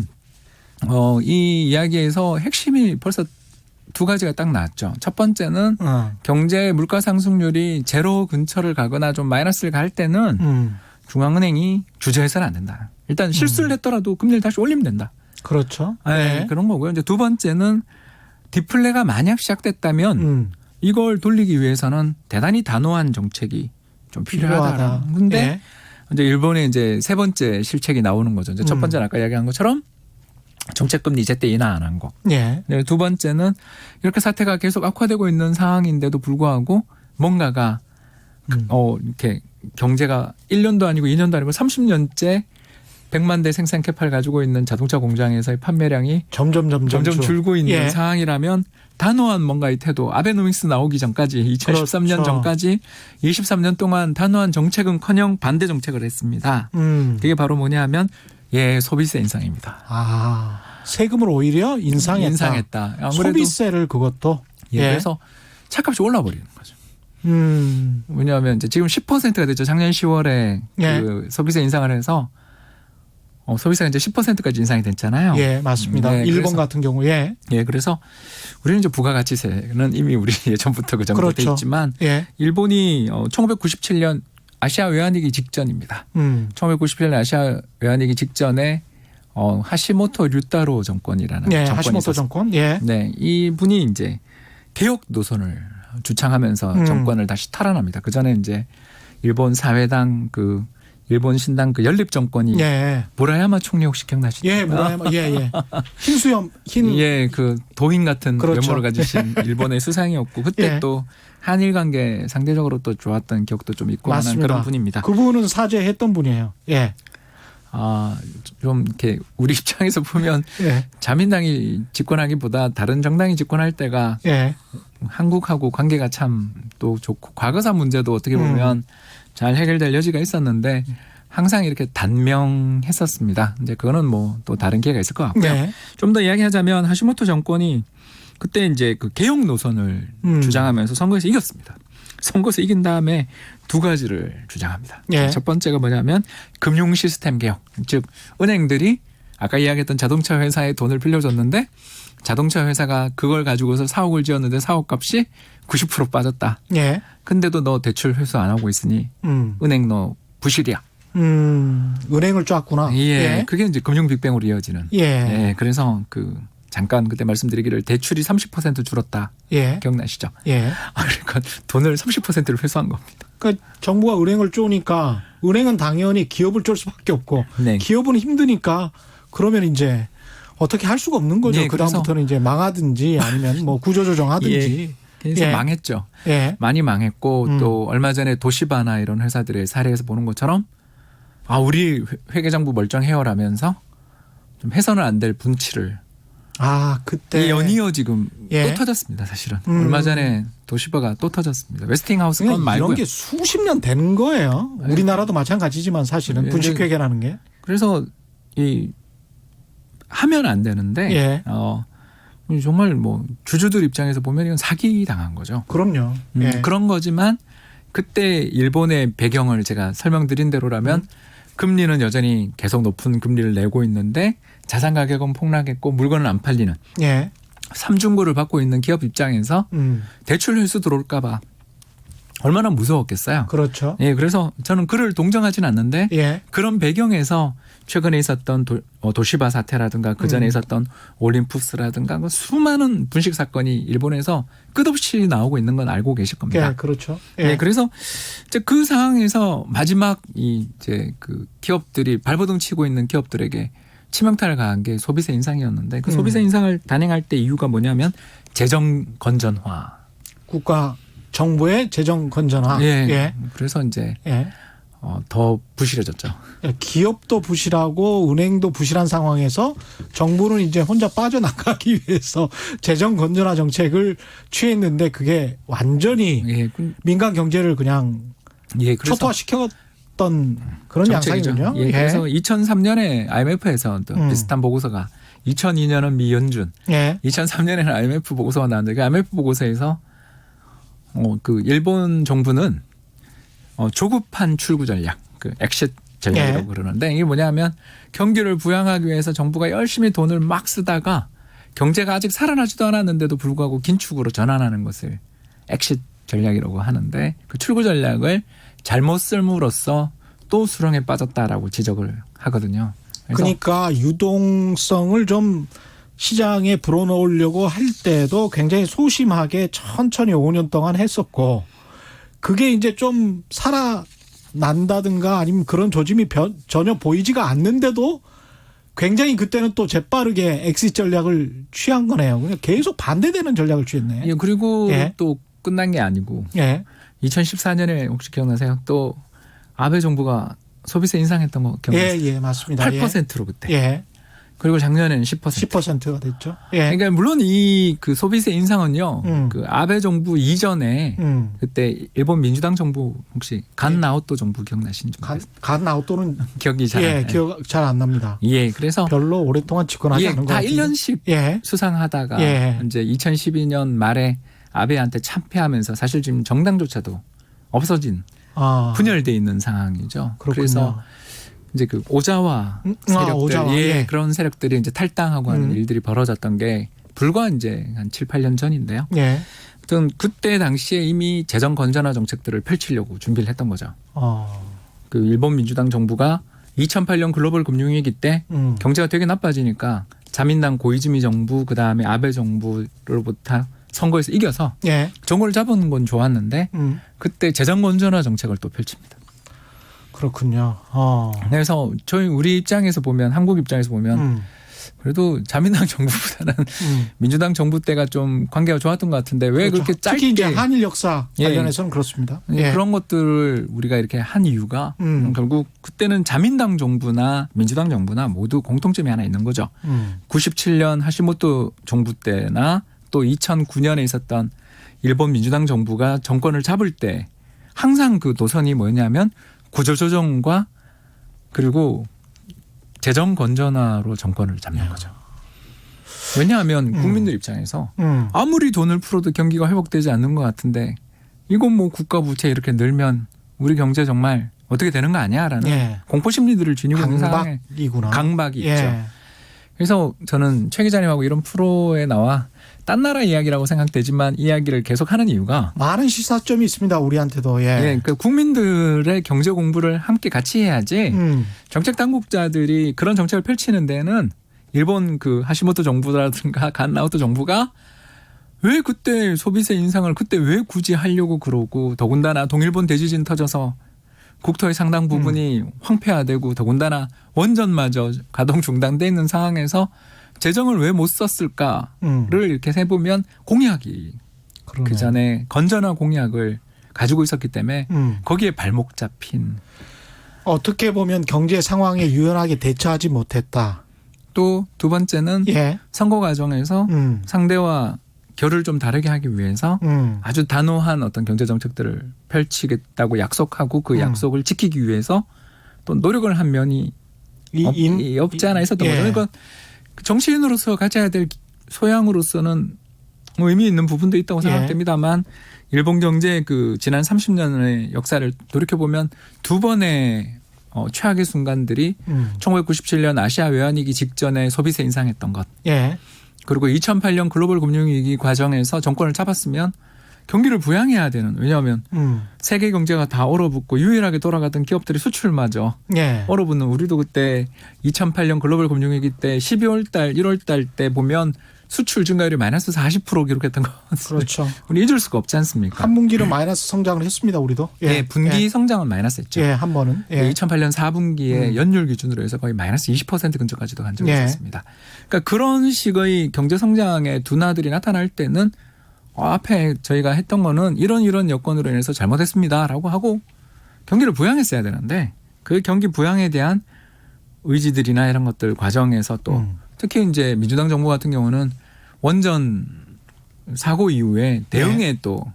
이 이야기에서 핵심이 벌써 두 가지가 딱 나왔죠. 첫 번째는 경제 물가 상승률이 제로 근처를 가거나 좀 마이너스를 갈 때는 중앙은행이 주저해서는 안 된다. 일단 실수를 했더라도 금리를 다시 올리면 된다. 그렇죠. 네. 그런 거고요. 이제 두 번째는 디플레가 만약 시작됐다면 이걸 돌리기 위해서는 대단히 단호한 정책이 좀 필요하다. 근데 예. 이제 일본의 이제 세 번째 실책이 나오는 거죠. 이제 첫 번째는 아까 이야기한 것처럼 정책금리 제때 인하 안 한 거. 예. 두 번째는 이렇게 사태가 계속 악화되고 있는 상황인데도 불구하고 뭔가가 이렇게 경제가 1년도 아니고 2년도 아니고 30년째 100만 대 생산 캐파를 가지고 있는 자동차 공장에서의 판매량이 점점 줄고 있는 예. 상황이라면 단호한 뭔가의 태도, 아베노믹스 나오기 전까지 2013년 그렇죠. 전까지 23년 동안 단호한 정책은커녕 반대 정책을 했습니다. 그게 바로 뭐냐 하면 소비세 인상입니다. 세금을 오히려 인상했다. 아무래도 소비세를 그것도. 그래서 차값이 올라버리는 거죠. 왜냐하면 이제 지금 10%가 됐죠. 작년 10월에 그 소비세 인상을 해서 소비세가 이제 10%까지 인상이 됐잖아요. 예, 맞습니다. 일본 같은 경우, 그래서 우리는 이제 부가가치세는 이미 우리 예전부터 그 정도 그렇죠. 돼 있지만 일본이 1997년 아시아 외환위기 직전입니다. 1997년 아시아 외환위기 직전에 하시모토 류타로 정권이라는 정권이 하시모토 있었어요. 정권. 네, 이 분이 이제 개혁 노선을 주창하면서 정권을 다시 탈환합니다. 그 전에 이제 일본 사회당 일본 신당 연립 정권이 무라야마 총리 혹시 기억나시죠? 무라야마. 흰수염 그 도인 같은 그렇죠. 외모를 가지신 일본의 수상이었고 그때 또 한일 관계 상대적으로 또 좋았던 기억도 좀 있고 하는 그런 분입니다. 그분은 사죄했던 분이에요. 좀 이렇게 우리 입장에서 보면 자민당이 집권하기보다 다른 정당이 집권할 때가 한국하고 관계가 참 또 좋고 과거사 문제도 어떻게 보면 잘 해결될 여지가 있었는데 항상 이렇게 단명했었습니다. 이제 그거는 뭐 또 다른 기회가 있을 것 같고요. 좀 더 이야기하자면 하시모토 정권이 그때 이제 그 개혁 노선을 주장하면서 선거에서 이겼습니다. 선거에서 이긴 다음에 두 가지를 주장합니다. 첫 번째가 뭐냐면 금융 시스템 개혁, 즉 은행들이 아까 이야기했던 자동차 회사에 돈을 빌려줬는데 자동차 회사가 그걸 가지고서 사옥을 지었는데 사옥 값이 90% 빠졌다. 예. 근데도 너 대출 회수 안 하고 있으니 은행 너 부실이야. 은행을 쫙구나. 예. 그게 이제 금융 빅뱅으로 이어지는. 예. 예. 그래서 잠깐 그때 말씀드리기를 대출이 30% 줄었다. 예. 기억나시죠? 예. 그러니까 돈을 30%를 회수한 겁니다. 그러니까 정부가 은행을 쪼니까 은행은 당연히 기업을 쫄 수밖에 없고 네. 기업은 힘드니까 그러면 이제 어떻게 할 수가 없는 거죠. 네, 그다음부터는 이제 망하든지 아니면 뭐 구조조정하든지. 그래서 예. 망했죠. 예. 많이 망했고 또 얼마 전에 도시바나 이런 회사들의 사례에서 보는 것처럼 우리 회계장부 멀쩡해요라면서 좀 해서는 안 될 분치를 그때 연이어 지금 예. 또 터졌습니다. 사실은 얼마 전에 도시바가 또 터졌습니다. 웨스팅하우스 건 그러니까 말고요. 이런 게 수십 년 된 거예요. 네. 우리나라도 마찬가지지만 사실은 네. 분식회계라는 게. 그래서 하면 안 되는데 예. 정말 뭐 주주들 입장에서 보면 이건 사기 당한 거죠. 그럼요. 예. 그런 거지만 그때 일본의 배경을 제가 설명드린 대로라면 금리는 여전히 계속 높은 금리를 내고 있는데 자산 가격은 폭락했고 물건은 안 팔리는 예. 삼중고를 받고 있는 기업 입장에서 대출 회수 들어올까 봐 얼마나 무서웠겠어요. 그렇죠. 예, 그래서 저는 그를 동정하진 않는데 예. 그런 배경에서 최근에 있었던 도시바 사태라든가 그 전에 있었던 올림푸스라든가 수많은 분식 사건이 일본에서 끝없이 나오고 있는 건 알고 계실 겁니다. 예, 그렇죠. 예. 네, 그래서 이제 그 상황에서 마지막 이제 그 기업들이 발버둥 치고 있는 기업들에게 치명타를 가한 게 소비세 인상이었는데 그 소비세 인상을 단행할 때 이유가 뭐냐면 재정 건전화. 국가 정부의 재정 건전화. 예. 예. 그래서 이제 예. 더 부실해졌죠. 기업도 부실하고 은행도 부실한 상황에서 정부는 이제 혼자 빠져나가기 위해서 재정 건전화 정책을 취했는데 그게 완전히 예. 민간 경제를 그냥 그래서 초토화시켰던 그런 정책이죠. 양상이군요. 예. 그래서 2003년에 IMF에서 또 비슷한 보고서가 2002년은 미연준, 예. 2003년에는 IMF 보고서가 나왔는데 그 IMF 보고서에서 그 일본 정부는 조급한 출구 전략, 그 엑싯 전략이라고 그러는데 이게 뭐냐면 경기를 부양하기 위해서 정부가 열심히 돈을 막 쓰다가 경제가 아직 살아나지도 않았는데도 불구하고 긴축으로 전환하는 것을 엑싯 전략이라고 하는데 그 출구 전략을 잘못 쓸므로써 또 수렁에 빠졌다라고 지적을 하거든요. 그러니까 유동성을 좀 시장에 불어넣으려고 할 때도 굉장히 소심하게 천천히 5년 동안 했었고 그게 이제 좀 살아난다든가 아니면 그런 조짐이 전혀 보이지가 않는데도 굉장히 그때는 또 재빠르게 엑시트 전략을 취한 거네요. 그냥 계속 반대되는 전략을 취했네. 예, 그리고 예. 또 끝난 게 아니고 예. 2014년에 혹시 기억나세요? 또 아베 정부가 소비세 인상했던 거 기억나세요? 예, 맞습니다. 8%로 그때. 예. 그리고 작년에는 10%. 10%가 됐죠. 예. 그러니까 물론 이 그 소비세 인상은요. 그 아베 정부 이전에 그때 일본 민주당 정부 혹시 간나오토 정부 기억나시는지 모르겠어요. 간나오토는 기억이 잘 안 나요. 기억 잘 안 납니다. 예, 그래서 별로 오랫동안 집권하지 않은 것 다 같은데. 1년씩 예. 수상하다가 예. 이제 2012년 말에 아베한테 참패하면서 사실 지금 정당조차도 없어진 분열돼 있는 상황이죠. 그렇군요. 그래서 이제 그 오자와 세력들, 오자와, 예. 그런 세력들이 이제 탈당하고 하는 일들이 벌어졌던 게 불과 이제 한 7, 8년 전인데요. 예. 아무튼 그때 당시에 이미 재정 건전화 정책들을 펼치려고 준비를 했던 거죠. 그 일본 민주당 정부가 2008년 글로벌 금융위기 때 경제가 되게 나빠지니까 자민당 고이즈미 정부 그다음에 아베 정부로부터 선거에서 이겨서 예. 정권을 잡은 건 좋았는데 그때 재정 건전화 정책을 또 펼칩니다. 그렇군요. 그래서 우리 입장에서 보면 한국 입장에서 보면 그래도 자민당 정부보다는 민주당 정부 때가 좀 관계가 좋았던 것 같은데 왜 그렇죠. 그렇게 짧게 특히 이제 한일 역사 예. 관련해서는 그렇습니다. 예. 그런 것들을 우리가 이렇게 한 이유가 결국 그때는 자민당 정부나 민주당 정부나 모두 공통점이 하나 있는 거죠. 97년 하시모토 정부 때나 또 2009년에 있었던 일본 민주당 정부가 정권을 잡을 때 항상 그 노선이 뭐였냐면 구조조정과 그리고 재정 건전화로 정권을 잡는 거죠. 왜냐하면 국민들 입장에서 아무리 돈을 풀어도 경기가 회복되지 않는 것 같은데 이건 뭐 국가 부채 이렇게 늘면 우리 경제 정말 어떻게 되는 거 아니야라는 예. 공포 심리들을 지니고 있는 상황에 강박이구나. 강박이 예. 있죠. 그래서 저는 최 기자님하고 이런 프로에 나와 딴 나라 이야기라고 생각되지만 이야기를 계속하는 이유가 많은 시사점이 있습니다. 우리한테도. 예. 그러니까 국민들의 경제 공부를 함께 같이 해야지 정책 당국자들이 그런 정책을 펼치는 데는 일본 그 하시모토 정부라든가 간나오토 정부가 왜 그때 소비세 인상을 그때 왜 굳이 하려고 그러고 더군다나 동일본 대지진 터져서 국토의 상당 부분이 황폐화되고 더군다나 원전마저 가동 중단돼 있는 상황에서 재정을 왜 못 썼을까를 이렇게 해보면 공약이 그러네. 그 전에 건전한 공약을 가지고 있었기 때문에 거기에 발목 잡힌 어떻게 보면 경제 상황에 유연하게 대처하지 못했다. 또 두 번째는 예. 선거 과정에서 상대와 결을 좀 다르게 하기 위해서 아주 단호한 어떤 경제 정책들을 펼치겠다고 약속하고 그 약속을 지키기 위해서 또 노력을 한 면이 없지 않아 있었던 예. 거죠. 그러니까 정치인으로서 가져야 될 소양으로서는 의미 있는 부분도 있다고 생각됩니다만 일본 경제의 그 지난 30년의 역사를 돌이켜 보면 두 번의 최악의 순간들이 1997년 아시아 외환위기 직전에 소비세 인상했던 것. 예. 그리고 2008년 글로벌 금융위기 과정에서 정권을 잡았으면 경기를 부양해야 되는. 왜냐하면 세계 경제가 다 얼어붙고 유일하게 돌아가던 기업들이 수출마저 예. 얼어붙는 우리도 그때 2008년 글로벌 금융위기 때 12월 달 1월 달 때 보면 수출 증가율이 마이너스 40% 기록했던 거. 그렇죠. 우리 잊을 수가 없지 않습니까? 한 분기는 마이너스 성장을 했습니다. 우리도. 예, 분기 성장은 마이너스였죠. 예, 한 번은. 예. 2008년 4분기에 연율 기준으로 해서 거의 마이너스 20% 근처까지도 간 적이 있었습니다. 그러니까 그런 식의 경제 성장의 둔화들이 나타날 때는 앞에 저희가 했던 거는 이런 여건으로 인해서 잘못했습니다라고 하고 경기를 부양했어야 되는데 그 경기 부양에 대한 의지들이나 이런 것들 과정에서 또 특히 이제 민주당 정부 같은 경우는 원전 사고 이후에 대응에 또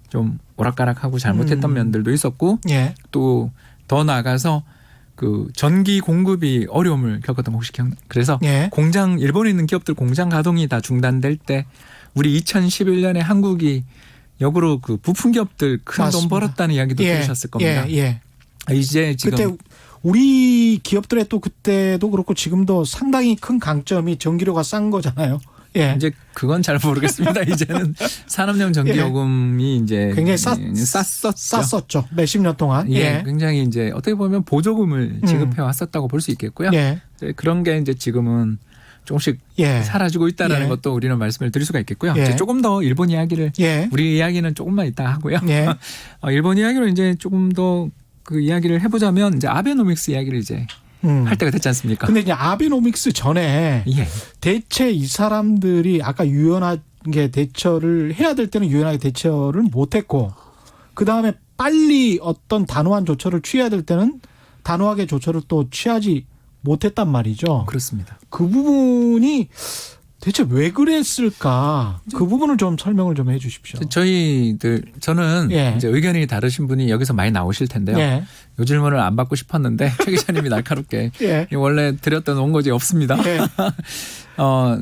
좀 오락가락하고 잘못했던 면들도 있었고 예. 또 더 나아가서 그 전기 공급이 어려움을 겪었던 거 혹시 기억나? 그래서 예. 공장 일본에 있는 기업들 공장 가동이 다 중단될 때 우리 2011년에 한국이 역으로 그 부품 기업들 큰 돈 맞습니다. 벌었다는 이야기도 예. 들으셨을 겁니다. 예. 예. 이제 지금 그때 우리 기업들의 또 그때도 그렇고 지금도 상당히 큰 강점이 전기료가 싼 거잖아요. 예. 이제 그건 잘 모르겠습니다. 이제는 산업용 전기요금이 이제 굉장히 쌌었죠. 몇십 년 동안. 예, 굉장히 이제 어떻게 보면 보조금을 지급해 왔었다고 볼 수 있겠고요. 예. 그런 게 이제 지금은 조금씩 예. 사라지고 있다라는 예. 것도 우리는 말씀을 드릴 수가 있겠고요. 예. 이제 조금 더 일본 이야기를 예. 우리 이야기는 조금만 이따 하고요. 예. 일본 이야기로 이제 조금 더 그 이야기를 해보자면 이제 아베노믹스 이야기를 이제 할 때가 됐지 않습니까? 근데 이제 아베노믹스 전에 예. 대체 이 사람들이 아까 유연하게 대처를 해야 될 때는 유연하게 대처를 못했고 그 다음에 빨리 어떤 단호한 조처를 취해야 될 때는 단호하게 조처를 또 취하지 못했단 말이죠. 그렇습니다. 그 부분이 대체 왜 그랬을까? 그 부분을 좀 설명을 좀 해 주십시오. 저는 예. 이제 의견이 다르신 분이 여기서 많이 나오실 텐데요. 예. 요 질문을 안 받고 싶었는데 최 기자님이 날카롭게 예. 원래 드렸던 원고지 없습니다. 예.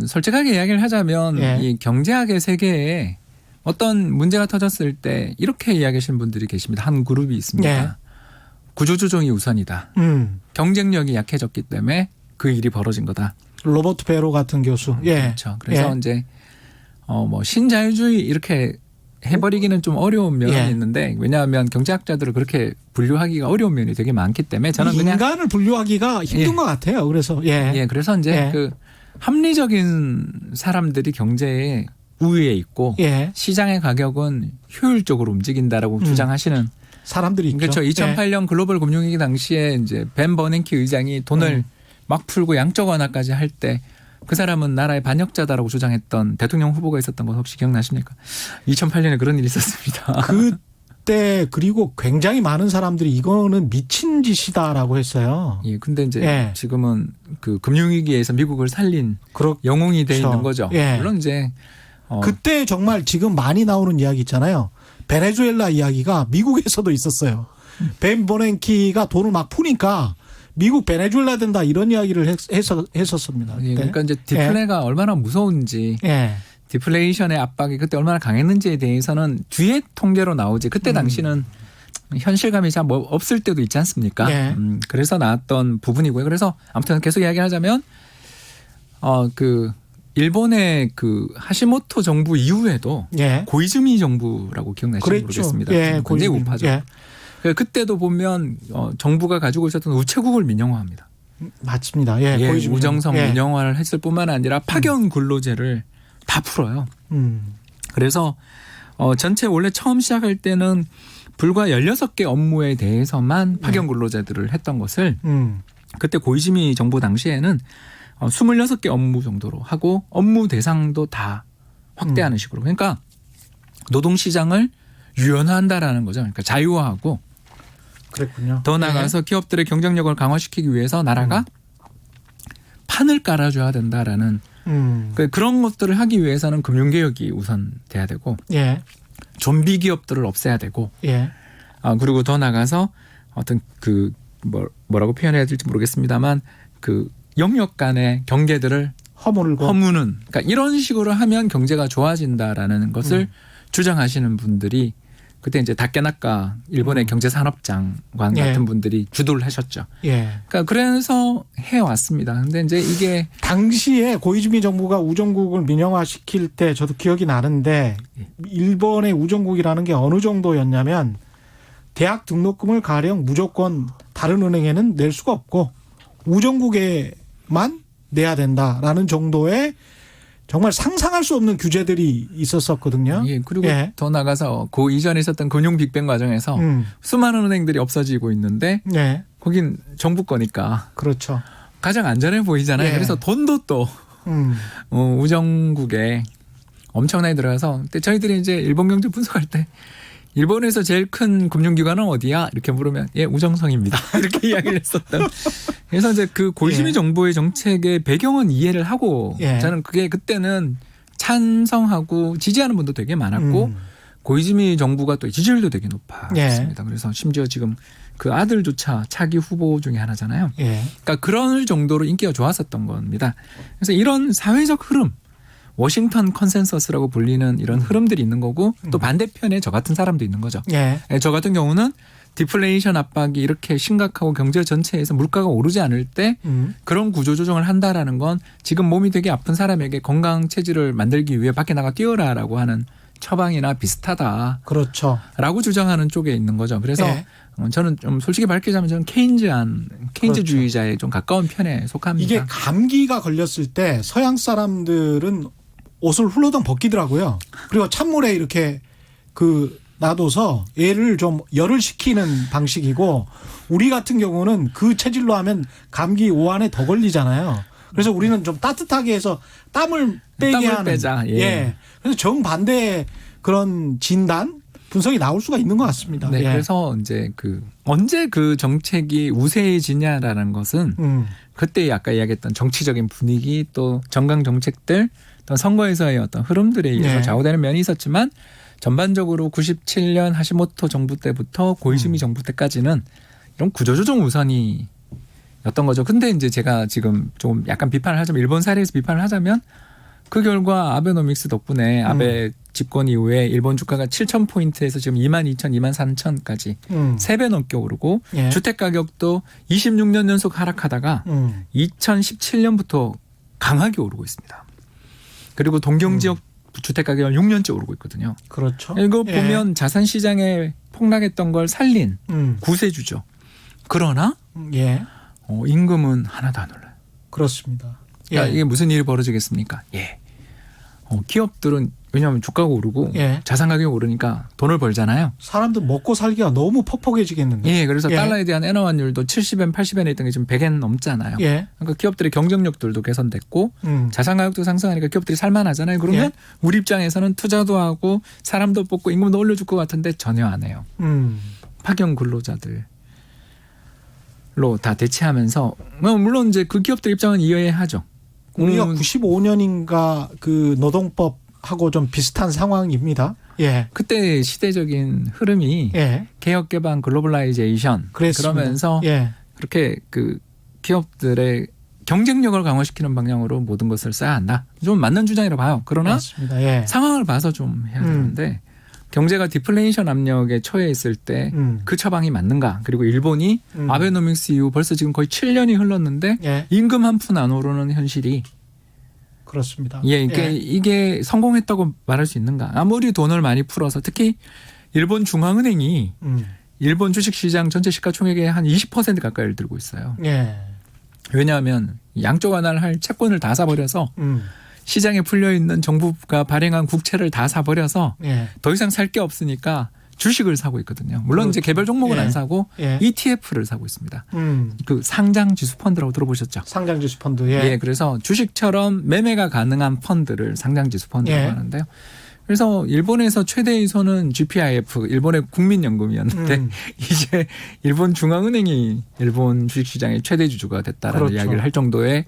솔직하게 이야기를 하자면 예. 이 경제학의 세계에 어떤 문제가 터졌을 때 이렇게 이야기하시는 분들이 계십니다. 한 그룹이 있습니다. 예. 구조조정이 우선이다. 경쟁력이 약해졌기 때문에 그 일이 벌어진 거다. 로버트 베로 같은 교수. 예. 그렇죠. 그래서 예. 이제 뭐 신자유주의 이렇게 해버리기는 좀 어려운 면이 예. 있는데 왜냐하면 경제학자들을 그렇게 분류하기가 어려운 면이 되게 많기 때문에 저는 그냥 인간을 분류하기가 힘든 예. 것 같아요. 그래서 예. 그래서 이제 예. 그 합리적인 사람들이 경제에 우위에 있고 예. 시장의 가격은 효율적으로 움직인다라고 주장하시는 사람들이 있죠. 그렇죠. 2008년 글로벌 금융위기 당시에 이제 벤 버냉키 의장이 돈을 막 풀고 양적 완화까지 할 때 그 사람은 나라의 반역자다라고 주장했던 대통령 후보가 있었던 거 혹시 기억나십니까? 2008년에 그런 일이 있었습니다. 그때 그리고 굉장히 많은 사람들이 이거는 미친 짓이다라고 했어요. 예, 근데 이제 예. 지금은 그 금융위기에서 미국을 살린 영웅이 돼 있는 거죠. 예. 물론 이제 그때 정말 지금 많이 나오는 이야기 있잖아요. 베네수엘라 이야기가 미국에서도 있었어요. 벤 버냉키가 돈을 막 푸니까 미국 베네수엘라 된다 이런 이야기를 했었습니다. 예, 그러니까 이제 디플레가 얼마나 무서운지 디플레이션의 압박이 그때 얼마나 강했는지에 대해서는 뒤에 통계로 나오지 그때 당시는 현실감이 잘 없을 때도 있지 않습니까? 그래서 나왔던 부분이고요. 그래서 아무튼 계속 이야기하자면 그 일본의 그 하시모토 정부 이후에도 예. 고이즈미 정부라고 기억나실지 그랬죠. 모르겠습니다. 예, 굉장히 고이즈미. 우파죠. 예. 그때도 보면 정부가 가지고 있었던 우체국을 민영화합니다. 맞습니다. 예. 예, 고이즈미 우정성 정부. 예. 민영화를 했을 뿐만 아니라 파견 근로제를 다 풀어요. 그래서 전체 원래 처음 시작할 때는 불과 16개 업무에 대해서만 파견 근로자들을 했던 것을 그때 고이즈미 정부 당시에는 26개 업무 정도로 하고 업무 대상도 다 확대하는 식으로. 그러니까 노동시장을 유연화한다라는 거죠. 그러니까 자유화하고 그랬군요. 더 나아가서 기업들의 경쟁력을 강화시키기 위해서 나라가 판을 깔아줘야 된다라는 그런 것들을 하기 위해서는 금융개혁이 우선 돼야 되고 예. 좀비 기업들을 없애야 되고 예. 그리고 더 나가서 어떤 그 뭐라고 표현해야 될지 모르겠습니다만 그 영역 간의 경계들을 허무는 그러니까 이런 식으로 하면 경제가 좋아진다라는 것을 주장하시는 분들이 그때 이제 다케나카 일본의 경제산업장관 예. 같은 분들이 주도를 하셨죠. 예. 그러니까 그래서 해왔습니다. 근데 이제 이게 당시에 고이즈미 정부가 우정국을 민영화시킬 때 저도 기억이 나는데 일본의 우정국이라는 게 어느 정도였냐면 대학 등록금을 가령 무조건 다른 은행에는 낼 수가 없고 우정국에만 내야 된다라는 정도의 정말 상상할 수 없는 규제들이 있었었거든요. 예, 그리고 예. 더 나가서 그 이전에 있었던 금융 빅뱅 과정에서 수많은 은행들이 없어지고 있는데 네. 거긴 정부 거니까 그렇죠. 가장 안전해 보이잖아요. 예. 그래서 돈도 또 우정국에 엄청나게 들어가서 근데 저희들이 이제 일본 경제 분석할 때 일본에서 제일 큰 금융기관은 어디야? 이렇게 물으면 예 우정성입니다. 이렇게 이야기를 했었던. 그래서 이제 그 고이즈미 예. 정부의 정책의 배경은 이해를 하고 예. 저는 그게 그때는 찬성하고 지지하는 분도 되게 많았고 고이즈미 정부가 또 지지율도 되게 높았습니다. 그래서 심지어 지금 그 아들조차 차기 후보 중에 하나잖아요. 예. 그러니까 그런 정도로 인기가 좋았었던 겁니다. 그래서 이런 사회적 흐름 워싱턴 컨센서스라고 불리는 이런 흐름들이 있는 거고 또 반대편에 저 같은 사람도 있는 거죠. 예. 저 같은 경우는 디플레이션 압박이 이렇게 심각하고 경제 전체에서 물가가 오르지 않을 때 그런 구조조정을 한다라는 건 지금 몸이 되게 아픈 사람에게 건강 체질을 만들기 위해 밖에 나가 뛰어라라고 하는 처방이나 비슷하다. 그렇죠. 라고 주장하는 쪽에 있는 거죠. 그래서 예. 저는 좀 솔직히 밝히자면 저는 케인즈주의자에 좀 가까운 편에 속합니다. 이게 감기가 걸렸을 때 서양 사람들은 옷을 훌러덩 벗기더라고요. 그리고 찬물에 이렇게 놔둬서 애를 좀 열을 식히는 방식이고 우리 같은 경우는 그 체질로 하면 감기 오한에 더 걸리잖아요. 그래서 우리는 좀 따뜻하게 해서 땀을 빼게 하는. 빼자. 예. 그래서 정반대의 그런 진단 분석이 나올 수가 있는 것 같습니다. 네. 예. 그래서 이제 언제 그 정책이 우세해지냐라는 것은 그때 아까 이야기했던 정치적인 분위기 또 정강 정책들 또 선거에서의 어떤 흐름들에 의해서 네. 좌우되는 면이 있었지만 전반적으로 97년 하시모토 정부 때부터 고이즈미 정부 때까지는 이런 구조조정 우선이 였던 거죠. 근데 이제 제가 지금 좀 약간 비판을 하자면 일본 사례에서 비판을 하자면 그 결과 아베노믹스 덕분에 아베 집권 이후에 일본 주가가 7,000포인트에서 지금 22,000, 23,000까지 3배 넘게 오르고 예. 주택 가격도 26년 연속 하락하다가 2017년부터 강하게 오르고 있습니다. 그리고 동경 지역 주택 가격은 6년째 오르고 있거든요. 그렇죠. 이거 예. 보면 자산 시장에 폭락했던 걸 살린 구세주죠. 그러나 예. 임금은 하나도 안 올라요. 그렇습니다. 그러니까 예. 이게 무슨 일이 벌어지겠습니까? 예. 기업들은 왜냐하면 주가가 오르고 예. 자산 가격이 오르니까 돈을 벌잖아요. 사람들 먹고 살기가 너무 퍽퍽해지겠는데. 예, 그래서 예. 달러에 대한 엔화 환율도 70엔, 80엔에 있던 게 지금 100엔 넘잖아요. 예. 그러니까 기업들의 경쟁력들도 개선됐고 자산 가격도 상승하니까 기업들이 살만하잖아요. 그러면 예. 우리 입장에서는 투자도 하고 사람도 뽑고 임금도 올려줄 것 같은데 전혀 안 해요. 파견 근로자들로 다 대체하면서 물론 이제 그 기업들 입장은 이해하죠. 우리가 95년인가 그 노동법하고 좀 비슷한 상황입니다. 예. 그때 시대적인 흐름이 예. 개혁 개방 글로벌라이제이션 그랬습니다. 그러면서 예. 그렇게 그 기업들의 경쟁력을 강화시키는 방향으로 모든 것을 써야 한다. 좀 맞는 주장이라고 봐요. 그러나 맞습니다. 예. 상황을 봐서 좀 해야 되는데 경제가 디플레이션 압력에 처해 있을 때 그 처방이 맞는가. 그리고 일본이 아베노믹스 이후 벌써 지금 거의 7년이 흘렀는데 예. 임금 한 푼 안 오르는 현실이 그렇습니다. 예, 그러니까 예. 이게 성공했다고 말할 수 있는가? 아무리 돈을 많이 풀어서 특히 일본 중앙은행이 일본 주식시장 전체 시가총액의 한 20% 가까이를 들고 있어요. 예. 왜냐하면 양쪽 하나를 할 채권을 다 사버려서 시장에 풀려 있는 정부가 발행한 국채를 다 사버려서 예. 더 이상 살 게 없으니까 주식을 사고 있거든요. 물론 이제 개별 종목은 예. 안 사고 예. ETF를 사고 있습니다. 그 상장 지수 펀드라고 들어보셨죠? 상장 지수 펀드. 예. 예. 그래서 주식처럼 매매가 가능한 펀드를 상장 지수 펀드라고 예. 하는데요. 그래서 일본에서 최대의 손은 GPIF, 일본의 국민연금이었는데 이제 일본 중앙은행이 일본 주식시장의 최대 주주가 됐다라는 그렇죠. 이야기를 할 정도의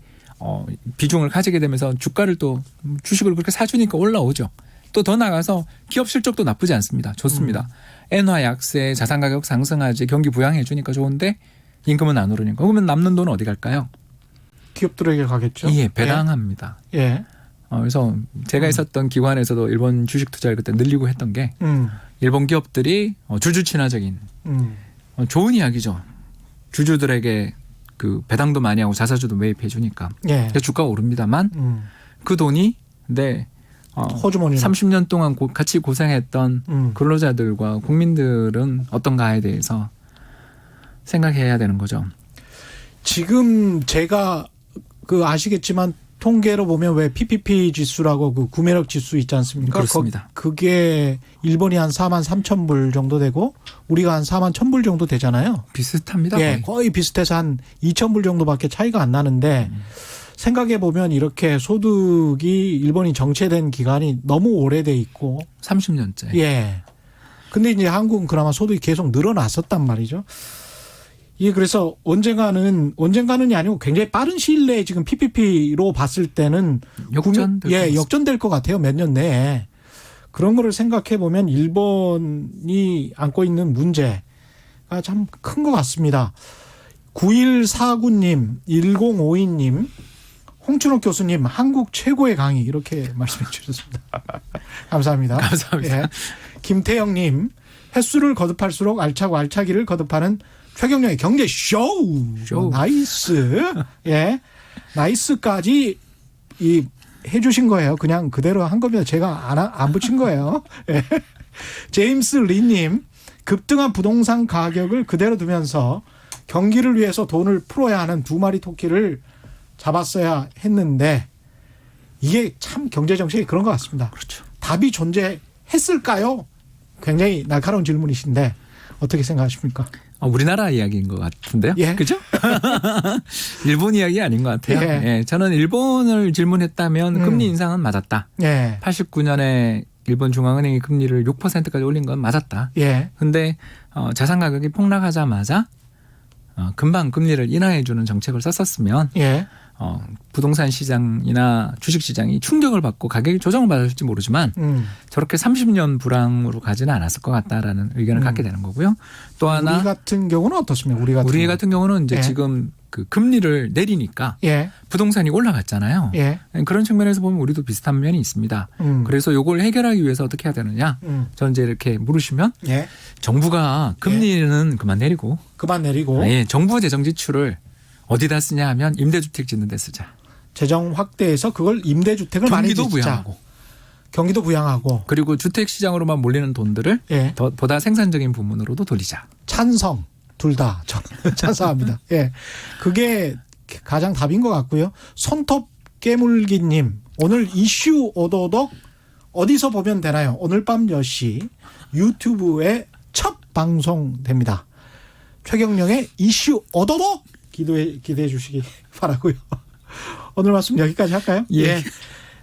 비중을 가지게 되면서 주가를 또 주식을 그렇게 사주니까 올라오죠. 또 더 나가서 기업 실적도 나쁘지 않습니다. 좋습니다. 엔화 약세, 자산 가격 상승하지, 경기 부양해 주니까 좋은데 임금은 안 오르니까. 그러면 남는 돈은 어디 갈까요? 기업들에게 가겠죠. 예, 배당합니다. 예. 그래서 제가 있었던 기관에서도 일본 주식 투자를 그때 늘리고 했던 게 일본 기업들이 주주 친화적인 좋은 이야기죠. 주주들에게 그 배당도 많이 하고 자사주도 매입해 주니까 예. 주가가 오릅니다만 그 돈이 호주머니 30년 동안 같이 고생했던 근로자들과 국민들은 어떤가에 대해서 생각해야 되는 거죠. 지금 제가 그 아시겠지만 통계로 보면 왜 PPP 지수라고 그 구매력 지수 있지 않습니까? 그렇습니다. 그게 일본이 한 4만 3천 불 정도 되고 우리가 한 4만 1천 불 정도 되잖아요. 비슷합니다. 예, 거의 비슷해서 한 2천 불 정도밖에 차이가 안 나는데 생각해 보면 이렇게 소득이 일본이 정체된 기간이 너무 오래돼 있고 30년째. 예. 근데 이제 한국은 그나마 소득이 계속 늘어났었단 말이죠. 예, 그래서 언젠가는이 아니고 굉장히 빠른 시일 내에 지금 PPP로 봤을 때는 역전될 것 같아요. 몇 년 내에. 그런 거를 생각해 보면 일본이 안고 있는 문제가 참 큰 것 같습니다. 9149님, 1052님, 홍춘욱 교수님, 한국 최고의 강의 이렇게 말씀해 주셨습니다. 감사합니다. 감사합니다. 예. 김태영님, 횟수를 거듭할수록 알차고 알차기를 거듭하는 최경영의 경제 쇼. 나이스. 예. 나이스까지 해주신 거예요. 그냥 그대로 한 겁니다. 제가 안 붙인 거예요. 예. 제임스 리님, 급등한 부동산 가격을 그대로 두면서 경기를 위해서 돈을 풀어야 하는 두 마리 토끼를 잡았어야 했는데 이게 참 경제 정책이 그런 것 같습니다. 그렇죠. 답이 존재했을까요? 굉장히 날카로운 질문이신데 어떻게 생각하십니까? 우리나라 이야기인 것 같은데요. 예. 그죠? 일본 이야기 아닌 것 같아요. 예. 예. 저는 일본을 질문했다면 금리 인상은 맞았다. 예. 89년에 일본 중앙은행이 금리를 6%까지 올린 건 맞았다. 예. 근데 자산 가격이 폭락하자마자 금방 금리를 인하해 주는 정책을 썼었으면 예. 부동산 시장이나 주식 시장이 충격을 받고 가격이 조정을 받을지 모르지만 저렇게 30년 불황으로 가지는 않았을 것 같다라는 의견을 갖게 되는 거고요. 또 하나 우리 같은 경우는 어떻습니까? 우리 같은 경우는 이제 예. 지금 그 금리를 내리니까 예. 부동산이 올라갔잖아요. 예. 그런 측면에서 보면 우리도 비슷한 면이 있습니다. 그래서 이걸 해결하기 위해서 어떻게 해야 되느냐? 저는 이제 이렇게 물으시면 예. 정부가 금리는 그만 내리고 정부 재정 지출을 어디다 쓰냐 하면 임대주택 짓는 데 쓰자. 재정 확대해서 그걸 임대주택을 많이 짓자. 경기도 부양하고. 그리고 주택 시장으로만 몰리는 돈들을 예. 보다 생산적인 부문으로도 돌리자. 찬성. 둘 다 저는 찬성합니다. 예. 그게 가장 답인 것 같고요. 손톱 깨물기님, 오늘 이슈 오도독 어디서 보면 되나요? 오늘 밤 10시 유튜브에 첫 방송됩니다. 최경영의 이슈 오도독 기대해 주시기 바라고요. 오늘 말씀 여기까지 할까요? 예.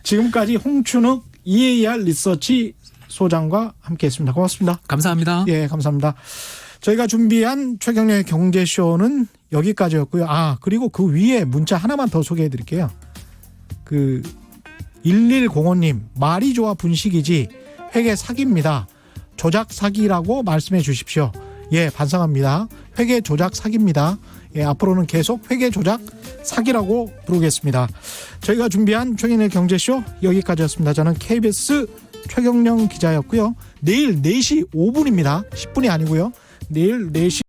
지금까지 홍춘욱 EAR 리서치 소장과 함께했습니다. 고맙습니다. 감사합니다. 예, 감사합니다. 저희가 준비한 최경영의 경제쇼는 여기까지였고요. 그리고 그 위에 문자 하나만 더 소개해 드릴게요. 1105님, 말이 좋아 분식이지 회계 사기입니다. 조작 사기라고 말씀해 주십시오. 예, 반성합니다. 회계 조작 사기입니다. 예, 앞으로는 계속 회계 조작 사기라고 부르겠습니다. 저희가 준비한 최경영의 경제쇼 여기까지였습니다. 저는 KBS 최경영 기자였고요. 내일 4시 5분입니다. 10분이 아니고요. 내일 4시